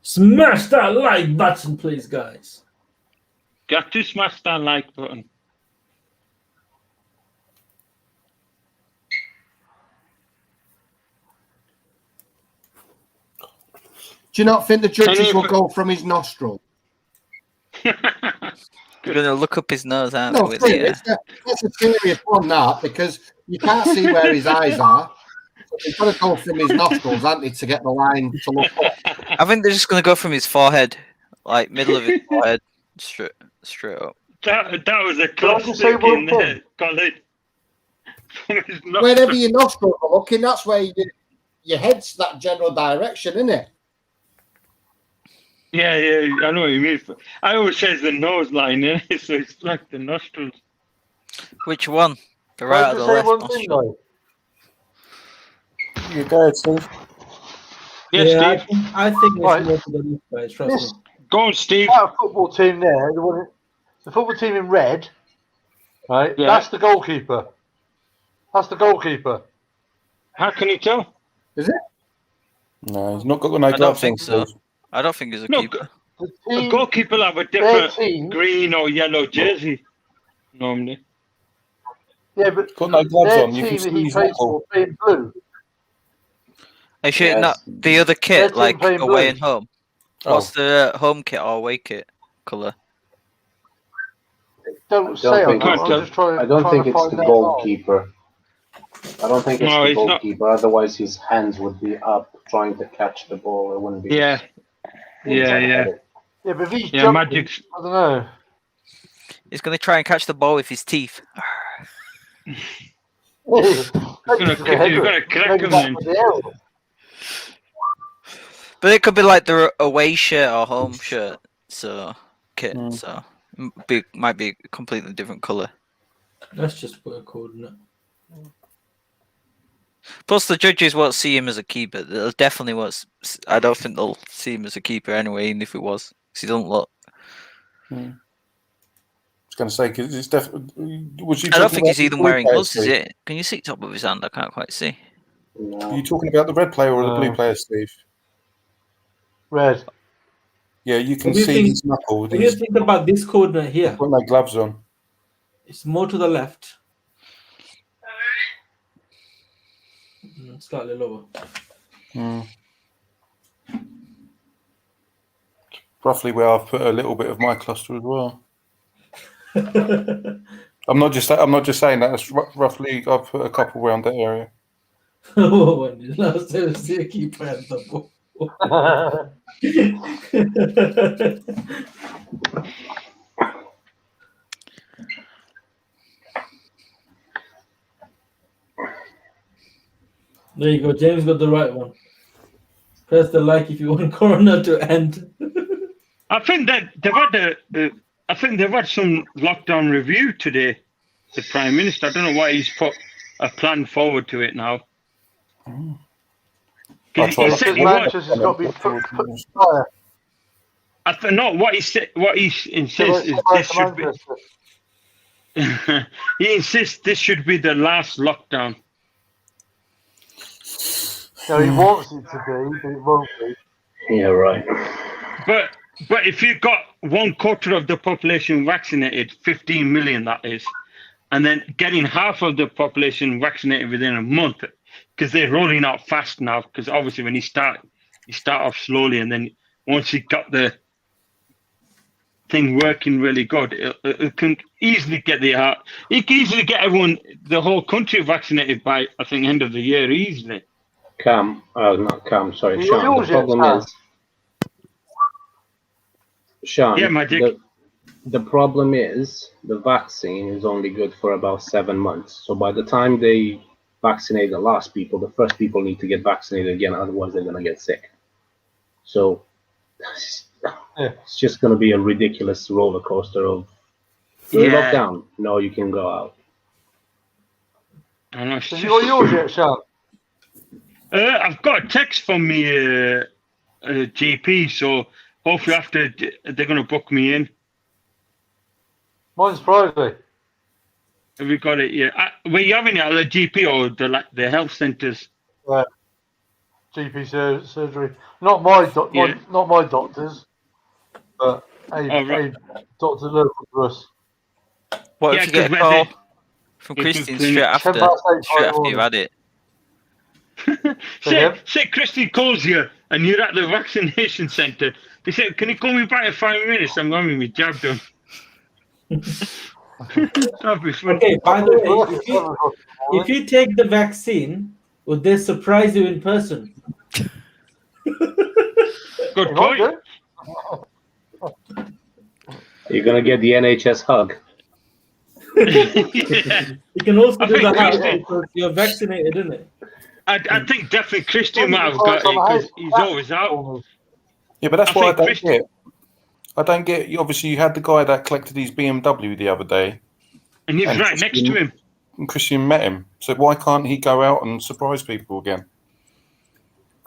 Smash that like button, please, guys. Got to smash that like button. Do you not think the judges will go from his nostril? We're gonna look up his nose, aren't No, we? With it's a serious one, that, because you can't see where his eyes are. So you've got to go from his nostrils, haven't you, to get the line to look up. I think they're just gonna go from his forehead, like middle of his forehead, straight up. That was a classic in there, Colin. Wherever your nostrils are looking, that's where your head's that general direction, isn't it? Yeah, I know what you mean. I always says the nose line, so it's like the nostrils. Which one? The right or the left nostril? You go ahead, Steve. Yes, Steve. I think it's more to the left, guys. Trust me. Go on, Steve. That football team there, the football team in red, right? Yeah. That's the goalkeeper. That's the goalkeeper. How can you tell? Is it? No, he's not got no I don't gloves think on, so. Steve. I don't think he's a No, keeper. A goalkeeper have a different green or yellow jersey normally. Yeah, but Got no gloves their on. You team can that see he his plays knuckle. for in blue. Actually, Yes. not the other Their kit, team like playing away blue. and home. Oh. What's the home kit or away kit colour? Don't say I'm just trying. I don't think to it's find the that goalkeeper. I don't think it's No, the it's not. goalkeeper. Otherwise, his hands would be up trying to catch the ball. It wouldn't be. Yeah. Yeah, but if he's Yeah, jumping, Magic's. I don't know. He's gonna try and catch the ball with his teeth. You're gonna crack him then. But it could be like the away shirt or home shirt, so kit. So might be a completely different colour. Let's just put a coordinate. Plus, the judges won't see him as a keeper. They'll definitely won't. I don't think they'll see him as a keeper anyway, even if it was, because he doesn't look. I was going to say, because it's definitely. I don't think he's even wearing gloves, is it? Can you see top of his hand? I can't quite see. Are you talking about the red player or the blue player, Steve? Red. Yeah, you can What do you see think- his knuckle. What do you think about this coordinate here? Got no gloves on. It's more to the left. Slightly lower. Roughly where I've put a little bit of my cluster as well. I'm not just saying that. It's roughly I've put a couple around that area. When did last time see a keeper at the ball? There you go. James got the right one. Press the like if you want Corona to end. I think that they've had some lockdown review today. The Prime Minister. I don't know why he's put a plan forward to it now. He said he wants. No, what he insists is this should be. He insists this should be the last lockdown. No, he wants it to be, but it won't be. Yeah, right. But if you've got 1/4 of the population vaccinated, 15 million that is, and then getting half of the population vaccinated within a month, because they're rolling out fast now. Because obviously, when you start off slowly, and then once you got the thing working really good, it can easily get you can easily get the whole country vaccinated by, I think, end of the year easily. Not Cam, sorry, Sean. The problem is, Sean, Yeah, Magic. the problem is the vaccine is only good for about 7 months. So by the time they vaccinate the last people, the first people need to get vaccinated again, otherwise they're going to get sick. So it's just going to be a ridiculous roller coaster of lockdown. No, you can go out. I know. Have you got yours yet, Sean? I've got a text from me GP, so hopefully after they're going to book me in. Mine's Friday. Have we got it? Yeah. Were you having it at the GP or the health centres? GP surgery. Not my not my doctors, but a doctor local to us. What if you get a call from Christian straight after you've had it? say Christian calls you and you're at the vaccination centre. They say, "Can you call me back in 5 minutes? I'm having my jab done." That'd be fun. Okay, by the way, if you take the vaccine, would they surprise you in person? Good point. You're gonna get the NHS hug. You can also do that because you're vaccinated, isn't it? I think definitely Christian might have got it because he's always out. Yeah, but that's what I don't get. I don't get. Obviously, you had the guy that collected his BMW the other day, and he was right next to him. And Christian met him. So why can't he go out and surprise people again?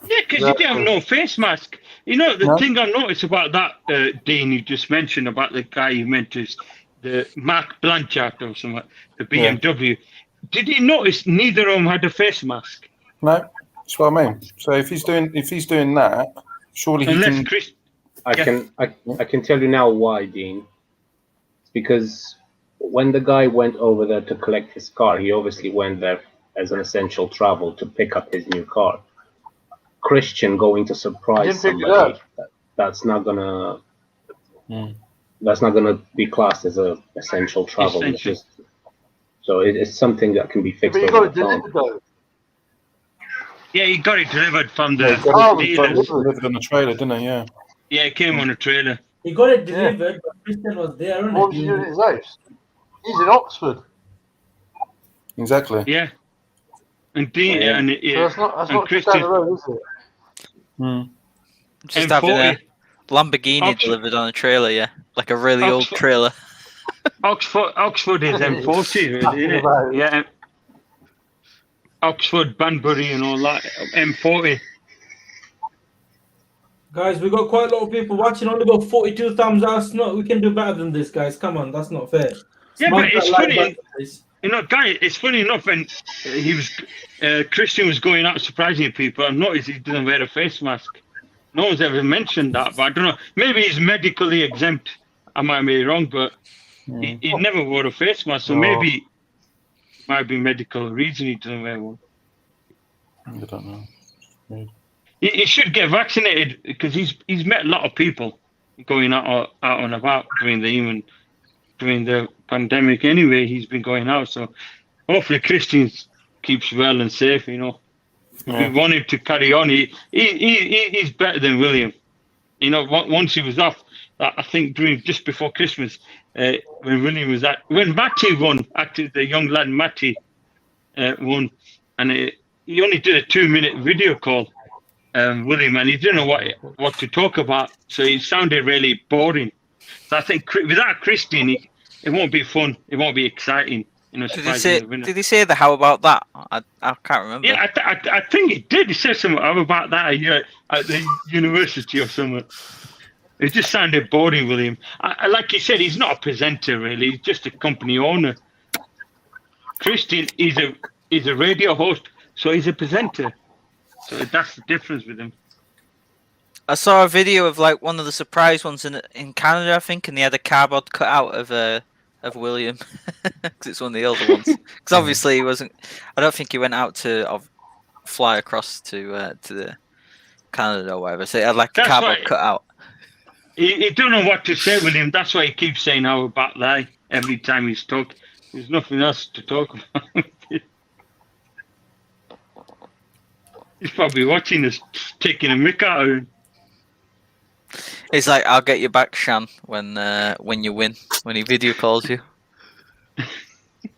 Yeah, because he didn't have no face mask. You know, the thing I noticed about that, Dean, you just mentioned about the guy you mentioned, the Mark Blanchard or something, the BMW. Yeah. Did you notice neither of them had a face mask? No, that's what I mean. So if he's doing that, surely he can. I can tell you now why, Dean. It's because when the guy went over there to collect his car, he obviously went there as an essential travel to pick up his new car. Christian going to surprise somebody, that's not gonna be classed as a essential travel. So it's something that can be fixed over the phone. Yeah, he got it delivered from the delivered on the trailer, didn't he? Yeah. Yeah, it came on a trailer. He got it delivered, but Christian was there. What was he doing at his house? He's in Oxford. Exactly. Yeah. And Dean and that's not Christian. Down the road, is it? Just having a Lamborghini delivered on a trailer, like a really old trailer. Oxford is M40, really, isn't it? Yeah. Oxford, Banbury, and all that. M40. Guys, we got quite a lot of people watching. Only got 42 thumbs up. We can do better than this, guys. Come on, that's not fair. Yeah, but it's funny. You know, guys, it's funny enough when Christian was going out surprising people. I've noticed he doesn't wear a face mask. No one's ever mentioned that, but I don't know. Maybe he's medically exempt. I might be wrong, but he never wore a face mask, so maybe it might be medical reason he doesn't wear one. I don't know. He should get vaccinated because he's met a lot of people going out and about during the pandemic. Anyway, he's been going out, so hopefully Christian keeps well and safe. You know, we want him to carry on. He's better than William. You know, once he was off, I think just before Christmas, when William was when Matty won, actually the young lad Matty won, and he only did a 2-minute video call. William, and he didn't know what to talk about, so it sounded really boring. So I think without Christian, it won't be fun. It won't be exciting. You know, did he say the how about that? I can't remember. Yeah, I think he did. He said something how about that at the university or something. It just sounded boring, William. Like he said, he's not a presenter really. He's just a company owner. Christian is a radio host, so he's a presenter. So that's the difference with him. I saw a video of like one of the surprise ones in Canada, I think, and they had a cardboard cut out of William because it's one of the older ones. Because obviously he wasn't. I don't think he went out to fly across to the Canada or whatever. So he had like a cardboard cut out. He don't know what to say with him. That's why he keeps saying how about that every time he's talking. There's nothing else to talk about. He's probably watching us, taking a mick out of him. He's like, "I'll get you back, Shan, when you win." When he video calls you,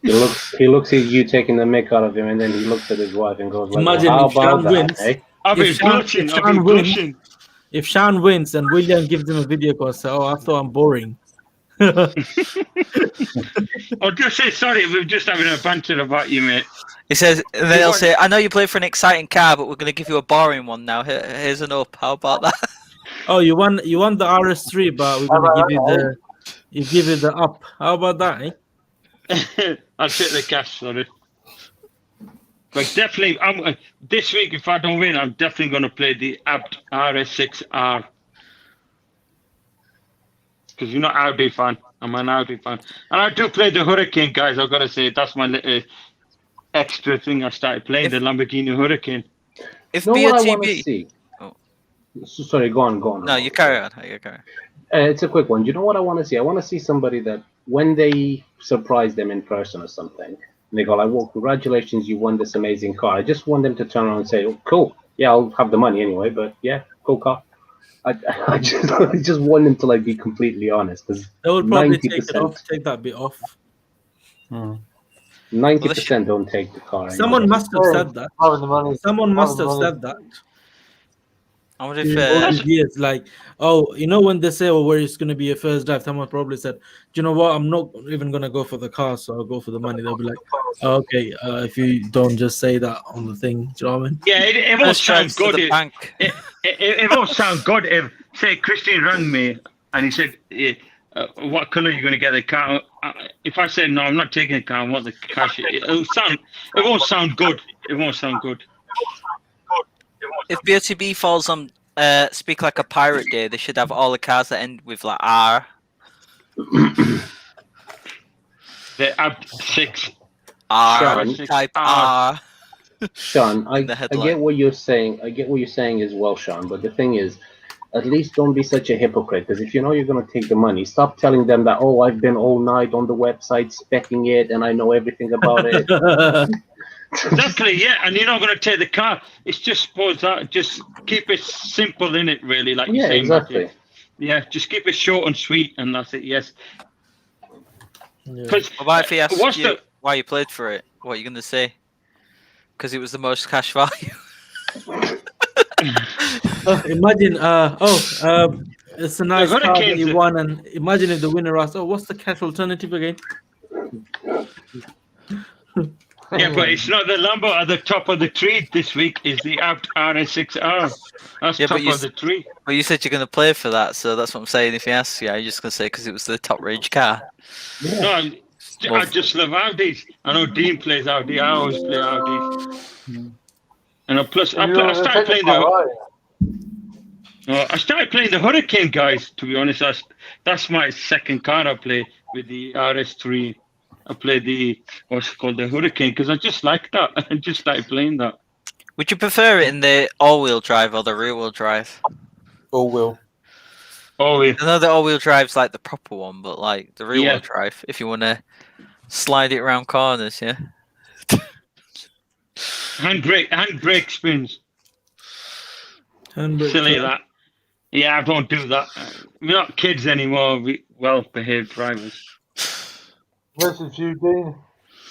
he looks at you taking the mick out of him, and then he looks at his wife and goes, "Imagine if Shan wins. If Shan wins and William gives him a video call, so I thought I'm boring." Or just say sorry. We're just having a banter about you, mate. He says, they'll say, I know you play for an exciting car, but we're going to give you a boring one now. Here's an up. How about that? Oh, you want the RS3, but we're gonna give you the up. How about that, eh? I'll take the cash, sorry. But definitely, this week, if I don't win, I'm definitely going to play the Abt RS6R. Because you're not Audi fan. I'm an Audi fan. And I do play the Hurricane, guys. I've got to say, that's my little extra thing. I started playing the Lamborghini Hurricane. If what I want to BOTB... see? Sorry, go on. No, you carry on. It's a quick one. You know what I want to see? I want to see somebody that when they surprise them in person or something, and they go like, "Well, congratulations, you won this amazing car." I just want them to turn around and say, "Oh, cool. Yeah, I'll have the money anyway, but yeah, cool car." I just want them to like be completely honest, because They will probably take that bit off. 90% don't take the car. Someone must have said that. Someone must have said that. I wonder if years, like, oh, you know, when they say, "Oh, where is going to be your first drive?" Someone probably said, "Do you know what? I'm not even going to go for the car, so I'll go for the money." They'll be like, oh, "Okay, if you don't just say that on the thing." Do you know what I mean? Yeah, it won't sound good. It won't sound good if, say, Christian rang me and he said, "What color are you going to get the car?" If I said no, I'm not taking the car. I want the cash. It won't sound good. It won't sound good. If BOTB falls on Speak Like a Pirate Day, they should have all the cars that end with like R. The Abt6 R type R. Sean, I get what you're saying. I get what you're saying as well, Sean. But the thing is, at least don't be such a hypocrite. Because if you know you're going to take the money, stop telling them that, "Oh, I've been all night on the website specking it and I know everything about it." Exactly, yeah, and you're not going to take the car. It's just suppose that just keep it simple in it, really, like you say. Exactly. Yeah, just keep it short and sweet, and that's it. Yes. What about if he asks you why you played for it? What are you going to say? Because it was the most cash value. Imagine, it's a nice car that you won, and imagine if the winner asks, "Oh, what's the cash alternative again?" Yeah, but it's not the Lambo at the top of the tree this week. Is the Abt RS6R? That's top of the tree. But you said you're going to play for that, so that's what I'm saying. If he asks you, you're just going to say because it was the top range car. Yeah. No, I just love Audis. I know Dean plays Audi. I always play Audis. And plus, I started playing the Hurricane, guys. To be honest, that's my second car I play with the RS3. I play the what's it called, the Hurricane, because I just like that. I just like playing that. Would you prefer it in the all-wheel drive or the rear-wheel drive? All-wheel. All-wheel. I know the all-wheel drive's like the proper one, but like the rear-wheel drive, if you want to slide it around corners, yeah. Handbrake spins. Handbrake. Silly that. Yeah, I don't do that. We're not kids anymore. We well-behaved drivers. Message you, Dean.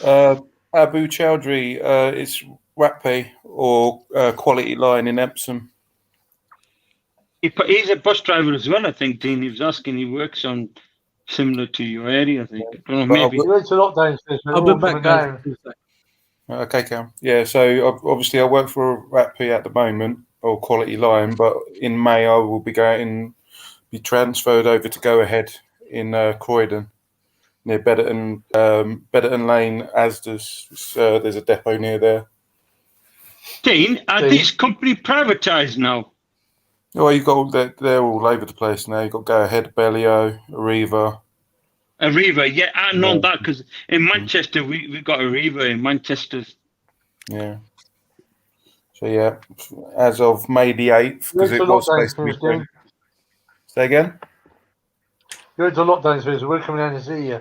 Abu Chowdhury, it's Rapé or Quality Line in Epsom. He's a bus driver as well, I think, Dean. He was asking, he works on similar to your area, I think. I don't know, maybe. I'll be back, guys. Okay, Cam. Yeah, so obviously I work for Rapé at the moment, or Quality Line, but in May I will be transferred over to Go Ahead in Croydon, near Bedderton Lane, Asda's. There's a depot near there. Dean, are these company privatised now? Oh, you've got they're all over the place now. You've got Go Ahead, Bellio, Arriva. Arriva, yeah, I know that because in Manchester we got Arriva in Manchester. Yeah. So yeah, as of May the 8th, because it was supposed to be. Say again. You're into lockdown, so we're coming down to see you.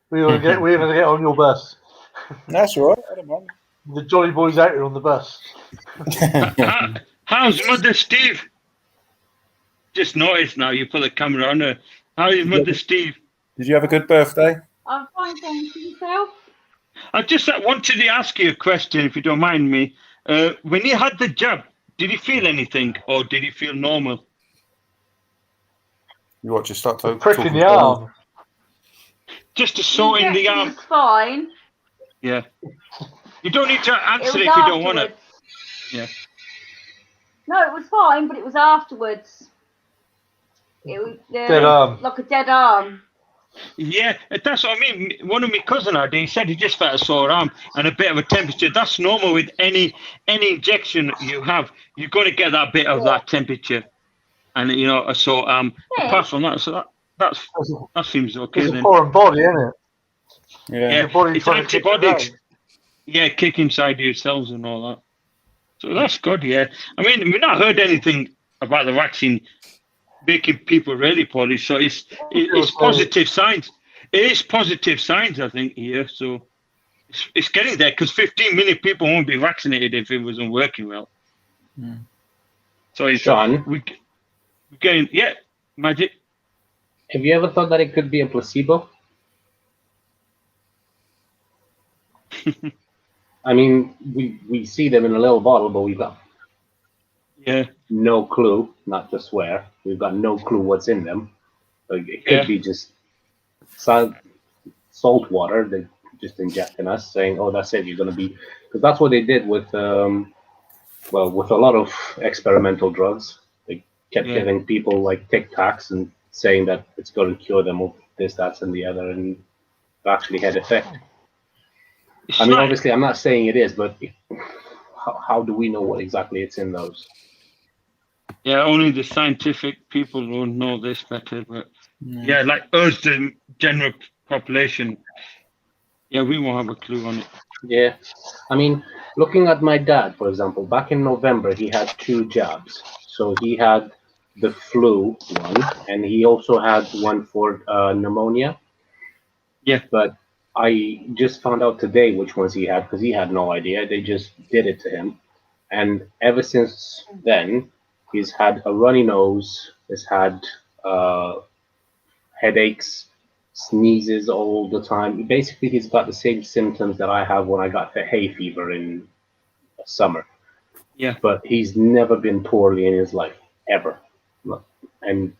We're going to get on your bus. That's all right. I don't mind. The jolly boys out here on the bus. How's Mother Steve? Just noticed now you put the camera on her. How is Mother Steve? Did you have a good birthday? I'm fine, thank you. Yourself? I just wanted to ask you a question, if you don't mind me. When you had the jab, did you feel anything, or did you feel normal? You watch, just start to prick in the arm. Just a sore in the arm. Fine. Yeah. You don't need to answer It if was you don't want to. afterwards. Yeah. No, it was fine, but it was afterwards. It was Dead arm. like a dead arm. Yeah, that's what I mean. One of my cousin had, he said he just felt a sore arm and a bit of a temperature. That's normal with any injection you have. You're going to get that bit of that temperature, and a sore arm. Apart from that, so that seems okay. It's a then. foreign body, isn't it? Yeah. Yeah, Your body it's trying to kick antibiotics. it out. Yeah, kick inside your cells and all that. So that's good. Yeah, I mean, we've not heard anything about the vaccine making people really poorly. So it's positive signs. It is positive signs, I think, here. So it's getting there because 15 million people won't be vaccinated if it wasn't working well. Mm. So it's Sean, we're getting magic. have you ever thought that it could be a placebo? I mean, we see them in a little bottle, but we've got no clue, not to swear, we've got no clue what's in them. Like, it could be just salt water they just injecting us, saying, oh, that's it, you're going to be... Because that's what they did with, with a lot of experimental drugs. They kept giving people like Tic Tacs and saying that it's going to cure them of this, that, and the other, and it actually had effect. I mean, obviously, I'm not saying it is, but how do we know what exactly it's in those? Yeah, only the scientific people will know this better. But like us, the general population, we won't have a clue on it. Yeah, I mean, looking at my dad, for example, back in November, he had 2 jabs. So he had the flu one, and he also had one for pneumonia. Yeah. But I just found out today which ones he had because he had no idea. They just did it to him. And ever since then, he's had a runny nose, he's had headaches, sneezes all the time. Basically, he's got the same symptoms that I have when I got the hay fever in summer. Yeah. But he's never been poorly in his life, ever. And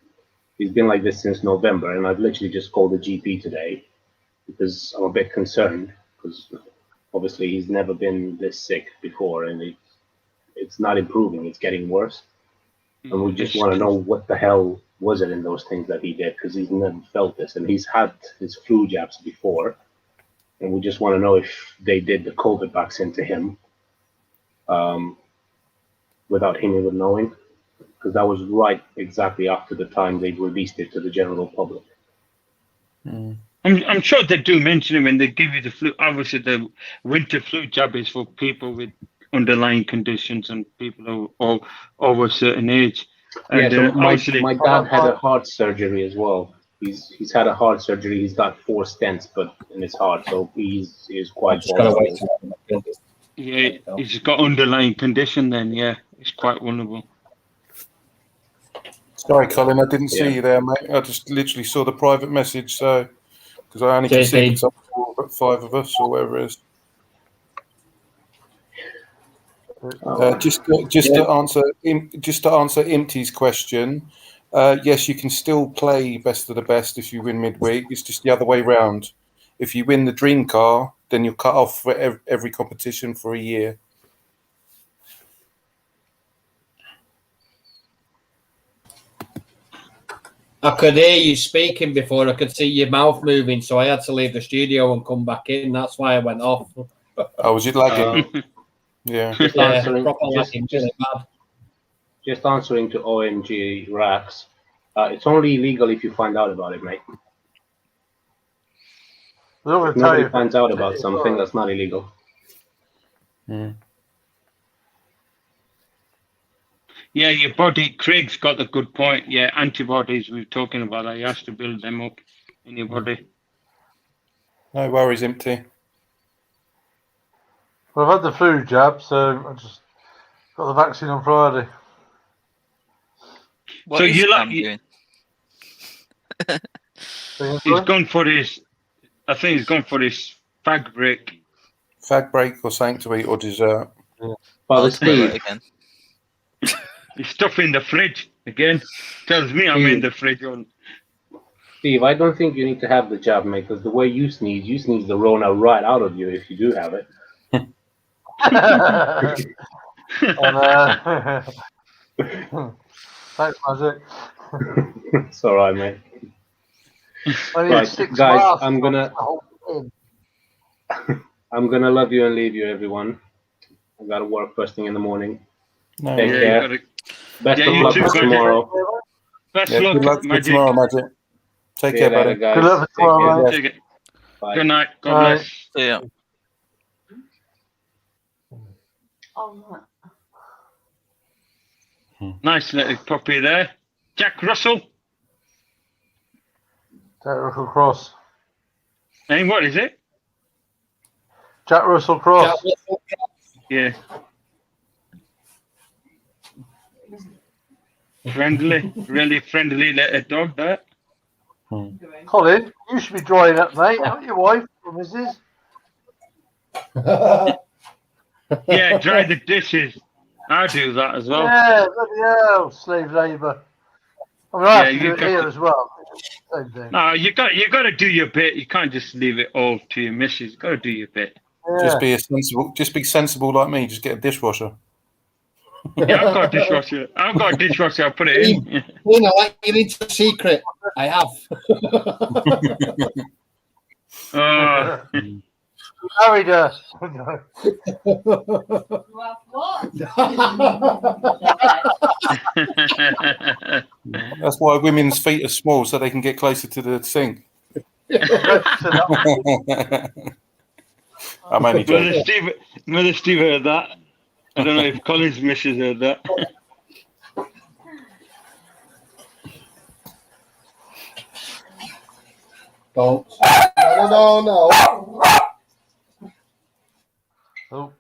he's been like this since November. And I've literally just called the GP today because I'm a bit concerned because obviously he's never been this sick before and it's not improving, it's getting worse. And we just want to know what the hell was it in those things that he did because he's never felt this and he's had his flu jabs before. And we just want to know if they did the COVID vaccine to him without him even knowing, because that was right exactly after the time they released it to the general public. I'm sure they do mention it when they give you the flu. Obviously, the winter flu jab is for people with underlying conditions and people who are over a certain age. And, so my dad had a heart surgery as well. He's had a heart surgery. He's got 4 stents, but in his heart, so he's quite vulnerable. Yeah, he's got underlying condition. Then it's quite vulnerable. Sorry, Colin, I didn't see you there, mate. I just literally saw the private message, so because I only can see it's up to 5 of us or whatever it is. Just to answer Empty's question, yes, you can still play best of the best if you win midweek. It's just the other way round. If you win the dream car, then you're cut off for every competition for a year. I could hear you speaking before. I could see your mouth moving, so I had to leave the studio and come back in. That's why I went off. Oh, was it lagging? Yeah. Just answering to OMG Rax. It's only illegal if you find out about it, mate. If nobody finds out about something, that's not illegal. Yeah, your body, Craig's got a good point. Yeah, antibodies, we were talking about that. You have to build them up in your body. No worries, Empty. Well, I've had the flu jab, so I just got the vaccine on Friday. What is Sam doing? He's gone for his, I think he's gone for his fag break. Fag break or something to eat or dessert. Father Steve. Again. He's stuff in the fridge again. Tells me I'm in the fridge on. Steve, I don't think you need to have the jab, mate, because the way you sneeze the Rona right out of you if you do have it. Thanks, Magic. It's all right, mate. Right, guys, I'm gonna love you and leave you, everyone. I gotta work first thing in the morning. No, Take care. Best of luck for tomorrow. Best good luck for tomorrow, Magic. Take care, buddy. Guys. Good luck for tomorrow, mate. Bye. Good night. God bless. See ya. Oh, Nice little puppy there. Jack Russell. Jack Russell Cross. Hey, what is it? Jack Russell Cross. Yeah. Friendly, really friendly little dog, that. Colin, you should be drying up, mate. Haven't your wife or Mrs.? Yeah, dry the dishes. I do that as well. Yeah, bloody hell, slave labour. I mean, I have to do it here as well. Same thing. No, you got to do your bit. You can't just leave it all to your missus. You got to do your bit. Just be sensible like me. Just get a dishwasher. Yeah, I've got a dishwasher. I'll put it in. Yeah. You know, like you need a secret. I have. Married her. what? That's why women's feet are small, so they can get closer to the sink. I'm only joking. Mother Steve heard that. I don't know if Colin's missus heard that. Don't. No. Oh.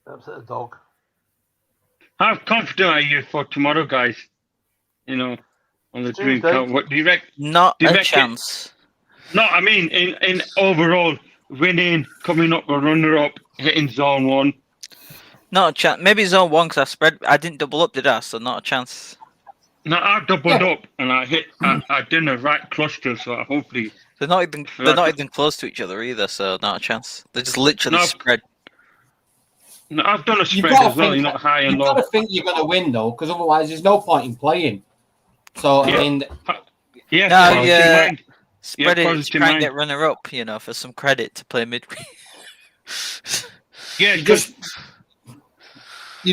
Upset the dog. How confident are you for tomorrow, guys? You know, on the drink count. What do you reckon? Not a chance. No, I mean in overall winning, coming up a runner-up, hitting zone 1. Not a chance. Maybe zone 1 because I didn't double up, did I? So not a chance. No, I doubled up and I did the right cluster, so hopefully They're not even close to each other either, so not a chance. They're just literally spread. No, I've done a spread as well. You're not high and low. You've got to think you're going to win though, because otherwise there's no point in playing. So I mean, spread it. Try and get runner up, you know, for some credit to play midweek. Yeah, you're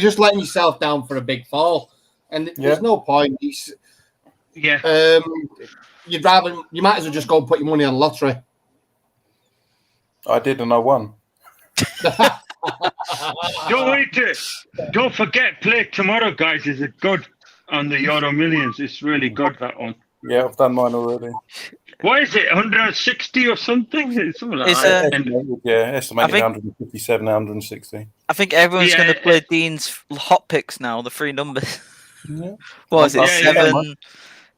just letting yourself down for a big fall, and there's no point. You might as well just go and put your money on the lottery. I did, and I won. Don't forget, play tomorrow, guys. Is it good on the Euro Millions? It's really good, that one. Yeah, I've done mine already. What is it? 160 or something? Something like that. Estimated 157, 160. I think everyone's going to play Dean's hot picks now. The 3 numbers. Yeah. What is it?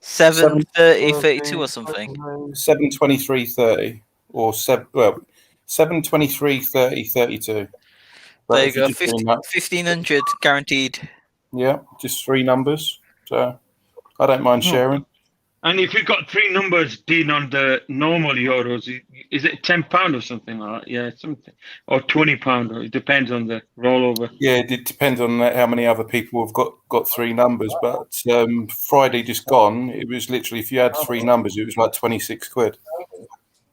7, 30, 32 or something. 7, 23, 30, or 7, 23, 30, 32. But there you go. 1,500 guaranteed. Yeah, just 3 numbers. So I don't mind sharing. And if you've got 3 numbers, Dean, on the normal Euros, is it £10 or something like that? Yeah, something. Or £20. It depends on the rollover. Yeah, it depends on how many other people have got 3 numbers. But Friday just gone, it was literally, if you had 3 numbers, it was like 26 quid.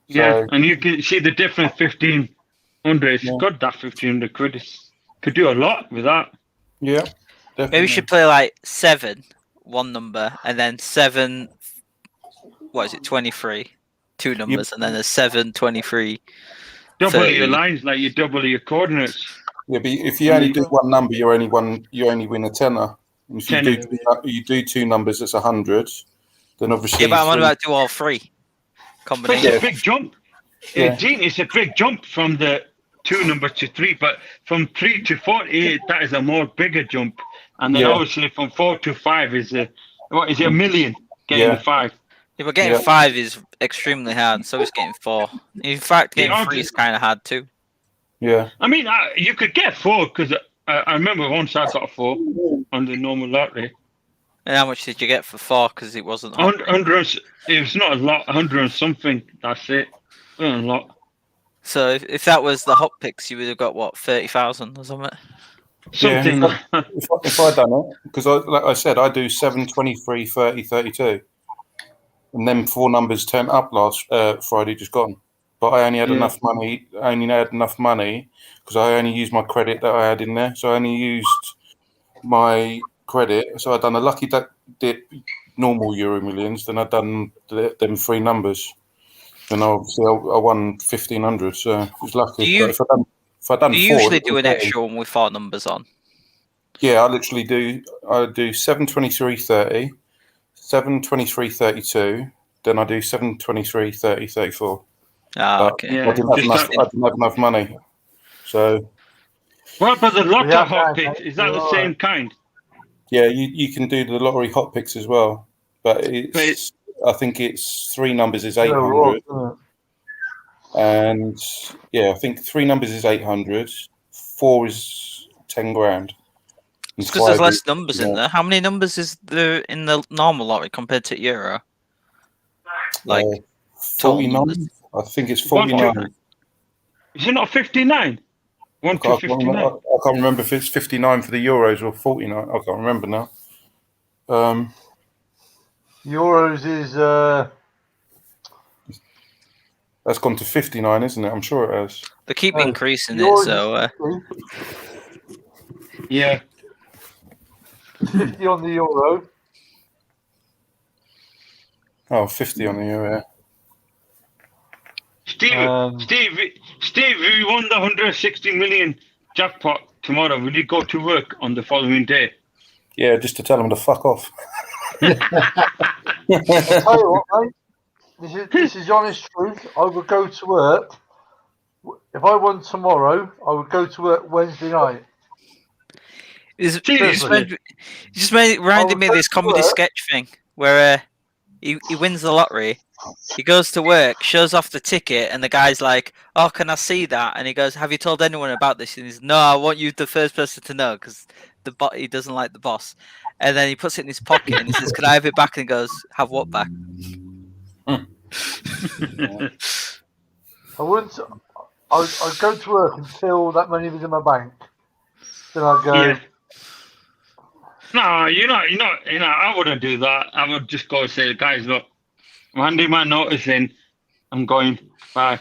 Yeah, and you can see the difference, 1,500. It's good, that 1,500 quid. Could do a lot with that. Yeah, definitely. Maybe we should play like 7, 1 number, and then 7... What is it? 23, 2 numbers, and then there's 7, 23. Double 30. your lines, like you double your coordinates. Yeah, but if you only do 1 number, you only win a tenner. And if you do 2 numbers, it's 100. Then obviously. Yeah, but I'm about to do all 3 combinations. It's a big jump. Dean, it's a big jump from the 2 numbers to 3, but from 3 to 48, that is a more bigger jump. And then obviously from 4 to 5 is a million getting the 5. Yeah, but getting 5 is extremely hard, so is getting 4. In fact, getting 3 is kind of hard too. Yeah. I mean, you could get 4 because I remember once I got 4 on the normal lottery. And how much did you get for 4? Because it wasn't. 100. It was not a lot. 100 and something. That's it. Not a lot. So if that was the hot picks, you would have got what, 30,000 or something. Something. Yeah, if I done it, because like I said, I do 7, 23, 30, 32, and then 4 numbers turned up last Friday, just gone. But I only had enough money. I only had enough money because I only used my credit that I had in there. So I only used my credit. So I done a lucky dip, normal Euro Millions. Then I done them 3 numbers, and obviously I won 1,500. So it was lucky. But if I done do you 4, usually do an extra one with 4 numbers on? Yeah, I literally do. I do 7, 23, 30, 7, 23, 32. Then I do 7, 23, 30, 34. Ah, okay. I didn't have enough money. So. What about the lotto hot picks? Is that the same kind? Yeah, you can do the lottery hot picks as well, but I think it's 3 numbers is 800, and yeah, I think 3 numbers is 800, 4 is 10 grand. It's because there's less numbers in there. How many numbers is there in the normal lottery compared to Euro? Like 49. I think it's 49. Is it not 59? 1 to 59. I can't remember if it's 59 for the Euros or 49. I can't remember now. Euros is that's gone to 59, isn't it? I'm sure it has. They keep increasing it, so yeah. 50 on the Euro. Oh, 50 on the Euro. Steve, if you won the 160 million jackpot tomorrow, will you go to work on the following day? Yeah, just to tell them to fuck off. I'll tell you what, mate. This is the honest truth. I would go to work. If I won tomorrow, I would go to work Wednesday night. It just reminded me of this comedy sketch thing where he wins the lottery. He goes to work, shows off the ticket, and the guy's like, "Oh, can I see that?" And he goes, "Have you told anyone about this?" And he's, "No, I want you the first person to know because he doesn't like the boss." And then he puts it in his pocket and he says, "Can I have it back?" And he goes, "Have what back?" I wouldn't. I'd go to work until that money was in my bank. Then I'd go. Yeah. No, you're not. I wouldn't do that. I would just go and say, "Guys, look, I'm handing my notice in. I'm going. Bye."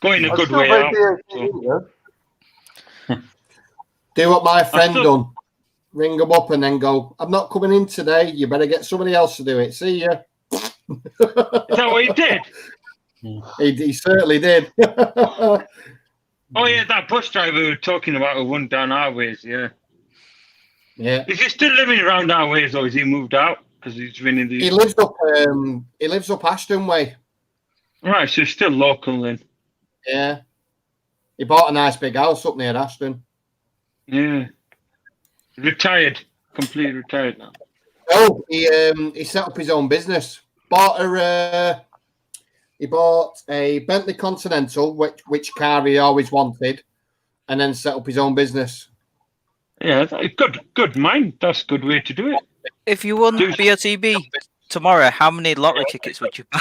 Going a good way out. Do what my friend done. Ring them up and then go, "I'm not coming in today. You better get somebody else to do it. See ya." Is that what he did? He certainly did. Oh yeah, that bus driver we were talking about who won down our ways. Yeah. Yeah. Is he still living around our ways, or has he moved out because he's been in the? He lives up Ashton Way. Right, so he's still local then. Yeah. He bought a nice big house up near Ashton. Yeah. Retired, completely retired now. Oh, he set up his own business. He bought a Bentley Continental, which car he always wanted, and then set up his own business. Yeah, good mind. That's a good way to do it. If you won BOTB tomorrow, how many lottery tickets would you buy?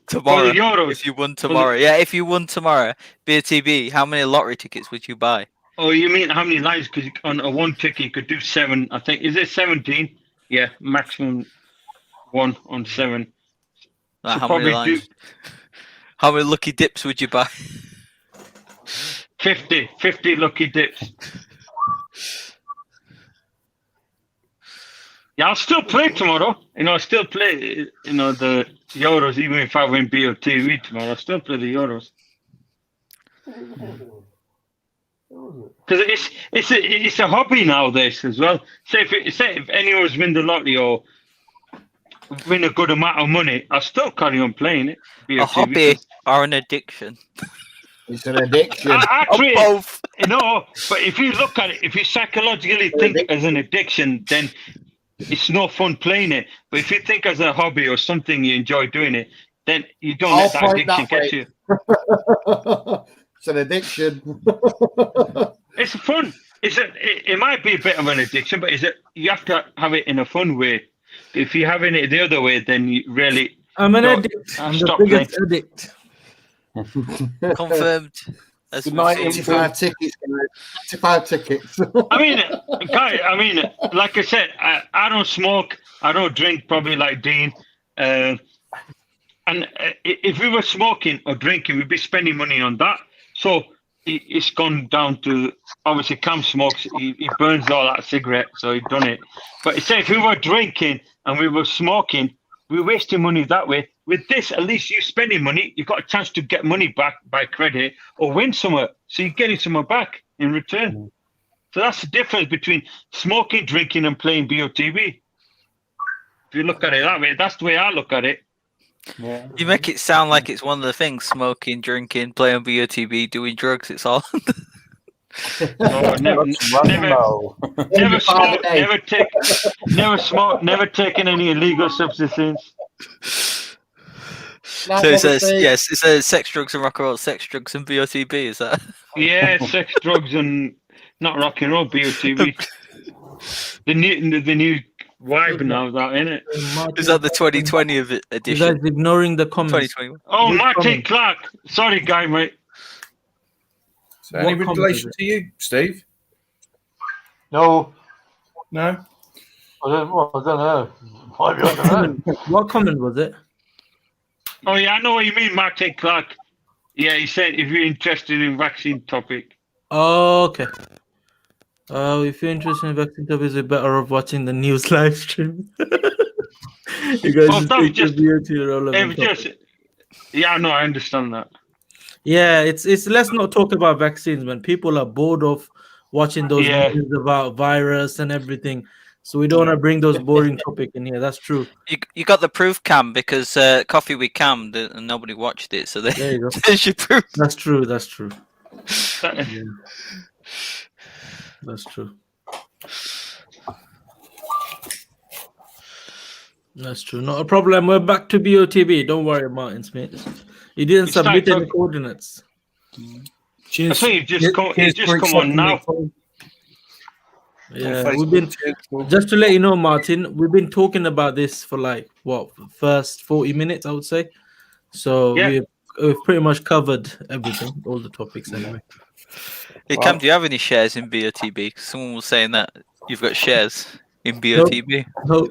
Tomorrow, Euros. If you won tomorrow, if you won tomorrow, BOTB, how many lottery tickets would you buy? Oh, you mean how many lines? Because on a one ticket you could do 7. I think is it 17? Yeah, maximum 1 on 7. How many lines? How many lucky dips would you buy? 50 lucky dips. Yeah, I'll still play tomorrow. I'll still play. The Euros, even if I win BOTB tomorrow, I'll still play the Euros. Because it's a hobby nowadays as well. Say if anyone's win the lottery or win a good amount of money, I'll still carry on playing it. A hobby or an addiction? It's an addiction. Actually, both. But if you look at it, if you psychologically think as an addiction, then it's no fun playing it. But if you think as a hobby or something you enjoy doing it, then you don't let that addiction get you. It's an addiction. It's fun. It might be a bit of an addiction, but you have to have it in a fun way. If you're having it the other way, then you really. I'm an addict. I'm the biggest addict. Confirmed. Good night, 85 tickets, guys. 85 tickets. I mean, guys, like I said, I don't smoke, I don't drink, probably like Dean. And if we were smoking or drinking, we'd be spending money on that. So it's gone down to, obviously, Cam smokes, he burns all that cigarette, so he done it. But say if we were drinking and we were smoking, we're wasting money that way. With this, at least you're spending money. You've got a chance to get money back by credit or win somewhere. So you're getting somewhere back in return. So that's the difference between smoking, drinking, and playing BOTB. If you look at it that way, that's the way I look at it. Yeah. You make it sound like it's one of the things: smoking, drinking, playing BOTB, doing drugs. It's all. No, never smoke, never taken any illegal substances. So it says yes. It says sex, drugs, and rock and roll. Sex, drugs, and BOTB. Is that? Yeah, sex, drugs, and not rock and roll. BOTB. The new vibe now, that isn't it? Is that the 2020 edition? You guys ignoring the comments. 2021. Oh, Martin Clark. Sorry, guy, mate. So any relation to you, Steve? No. No? I don't know. Maybe I don't know. What comment was it? Oh, yeah, I know what you mean, Martin Clark. Yeah, he said if you're interested in vaccine topic. Oh, okay. If you're interested in vaccine topics, you're better off watching the news live stream. You guys yeah, no, I understand that. Yeah, it's let's not talk about vaccines, man. People are bored of watching those news about virus and everything. So we don't want to bring those boring topic in here. That's true. You got the proof, Cam, because Coffee with Cam and nobody watched it. So there you go. There's your proof. That's true. That's true. Yeah. That's true. That's true. Not a problem. We're back to BOTB. Don't worry, Martin Smith. You didn't submit any coordinates. Cheers. I think just come on now. Yeah, we've been just to let you know, Martin. We've been talking about this for like first 40 minutes, I would say. So we've pretty much covered everything, all the topics anyway. Hey, Cam, do you have any shares in BOTB? Because someone was saying that you've got shares in BOTB. No.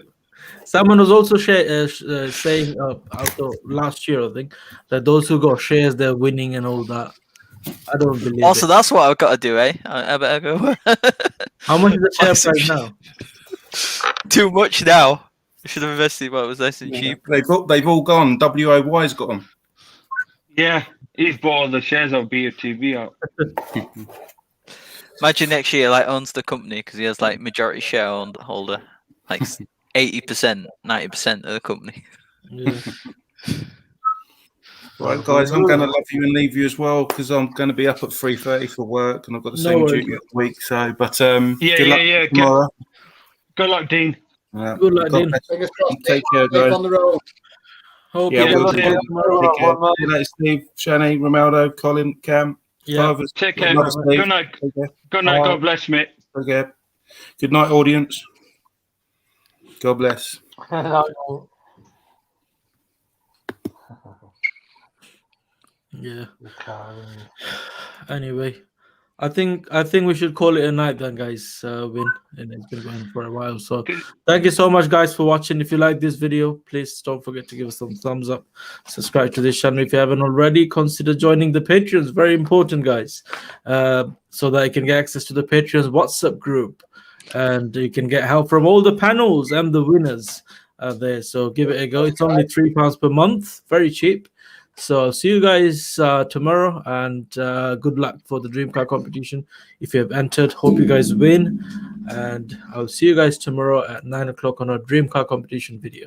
Someone was also saying last year, I think, that those who got shares, they're winning and all that. I don't believe also, that's what I've got to do, eh? I better go. How much is the share price now? Too much now. I should have invested while it was nice and cheap. They've all gone. WOY's got them. Yeah, he's bought all the shares of BOTB out. Imagine next year, like, owns the company because he has like majority shareholder, like 80%, 90% of the company. Yeah. Right, guys, I'm going to love you and leave you as well because I'm going to be up at 3:30 for work and I've got the same duty of the week. So, but good luck tomorrow. Good luck, Dean. Good luck, Dean. Take care, guys. On the road. Hope we'll you take care. See you later, Steve, Shani, Romaldo, Colin, Cam. Yeah. Take care. Good night. Good night. God bless, mate. Okay. Good night, audience. God bless. Yeah. Anyway, I think we should call it a night then, guys. And it's been going for a while. So thank you so much, guys, for watching. If you like this video, please don't forget to give us some thumbs up. Subscribe to this channel if you haven't already. Consider joining the Patreons. Very important, guys. So that you can get access to the Patreons WhatsApp group. And you can get help from all the panels and the winners there. So give it a go. It's only £3 per month. Very cheap. So see you guys tomorrow, and good luck for the dream car competition. If you have entered, hope you guys win, and I'll see you guys tomorrow at 9 o'clock on our dream car competition video.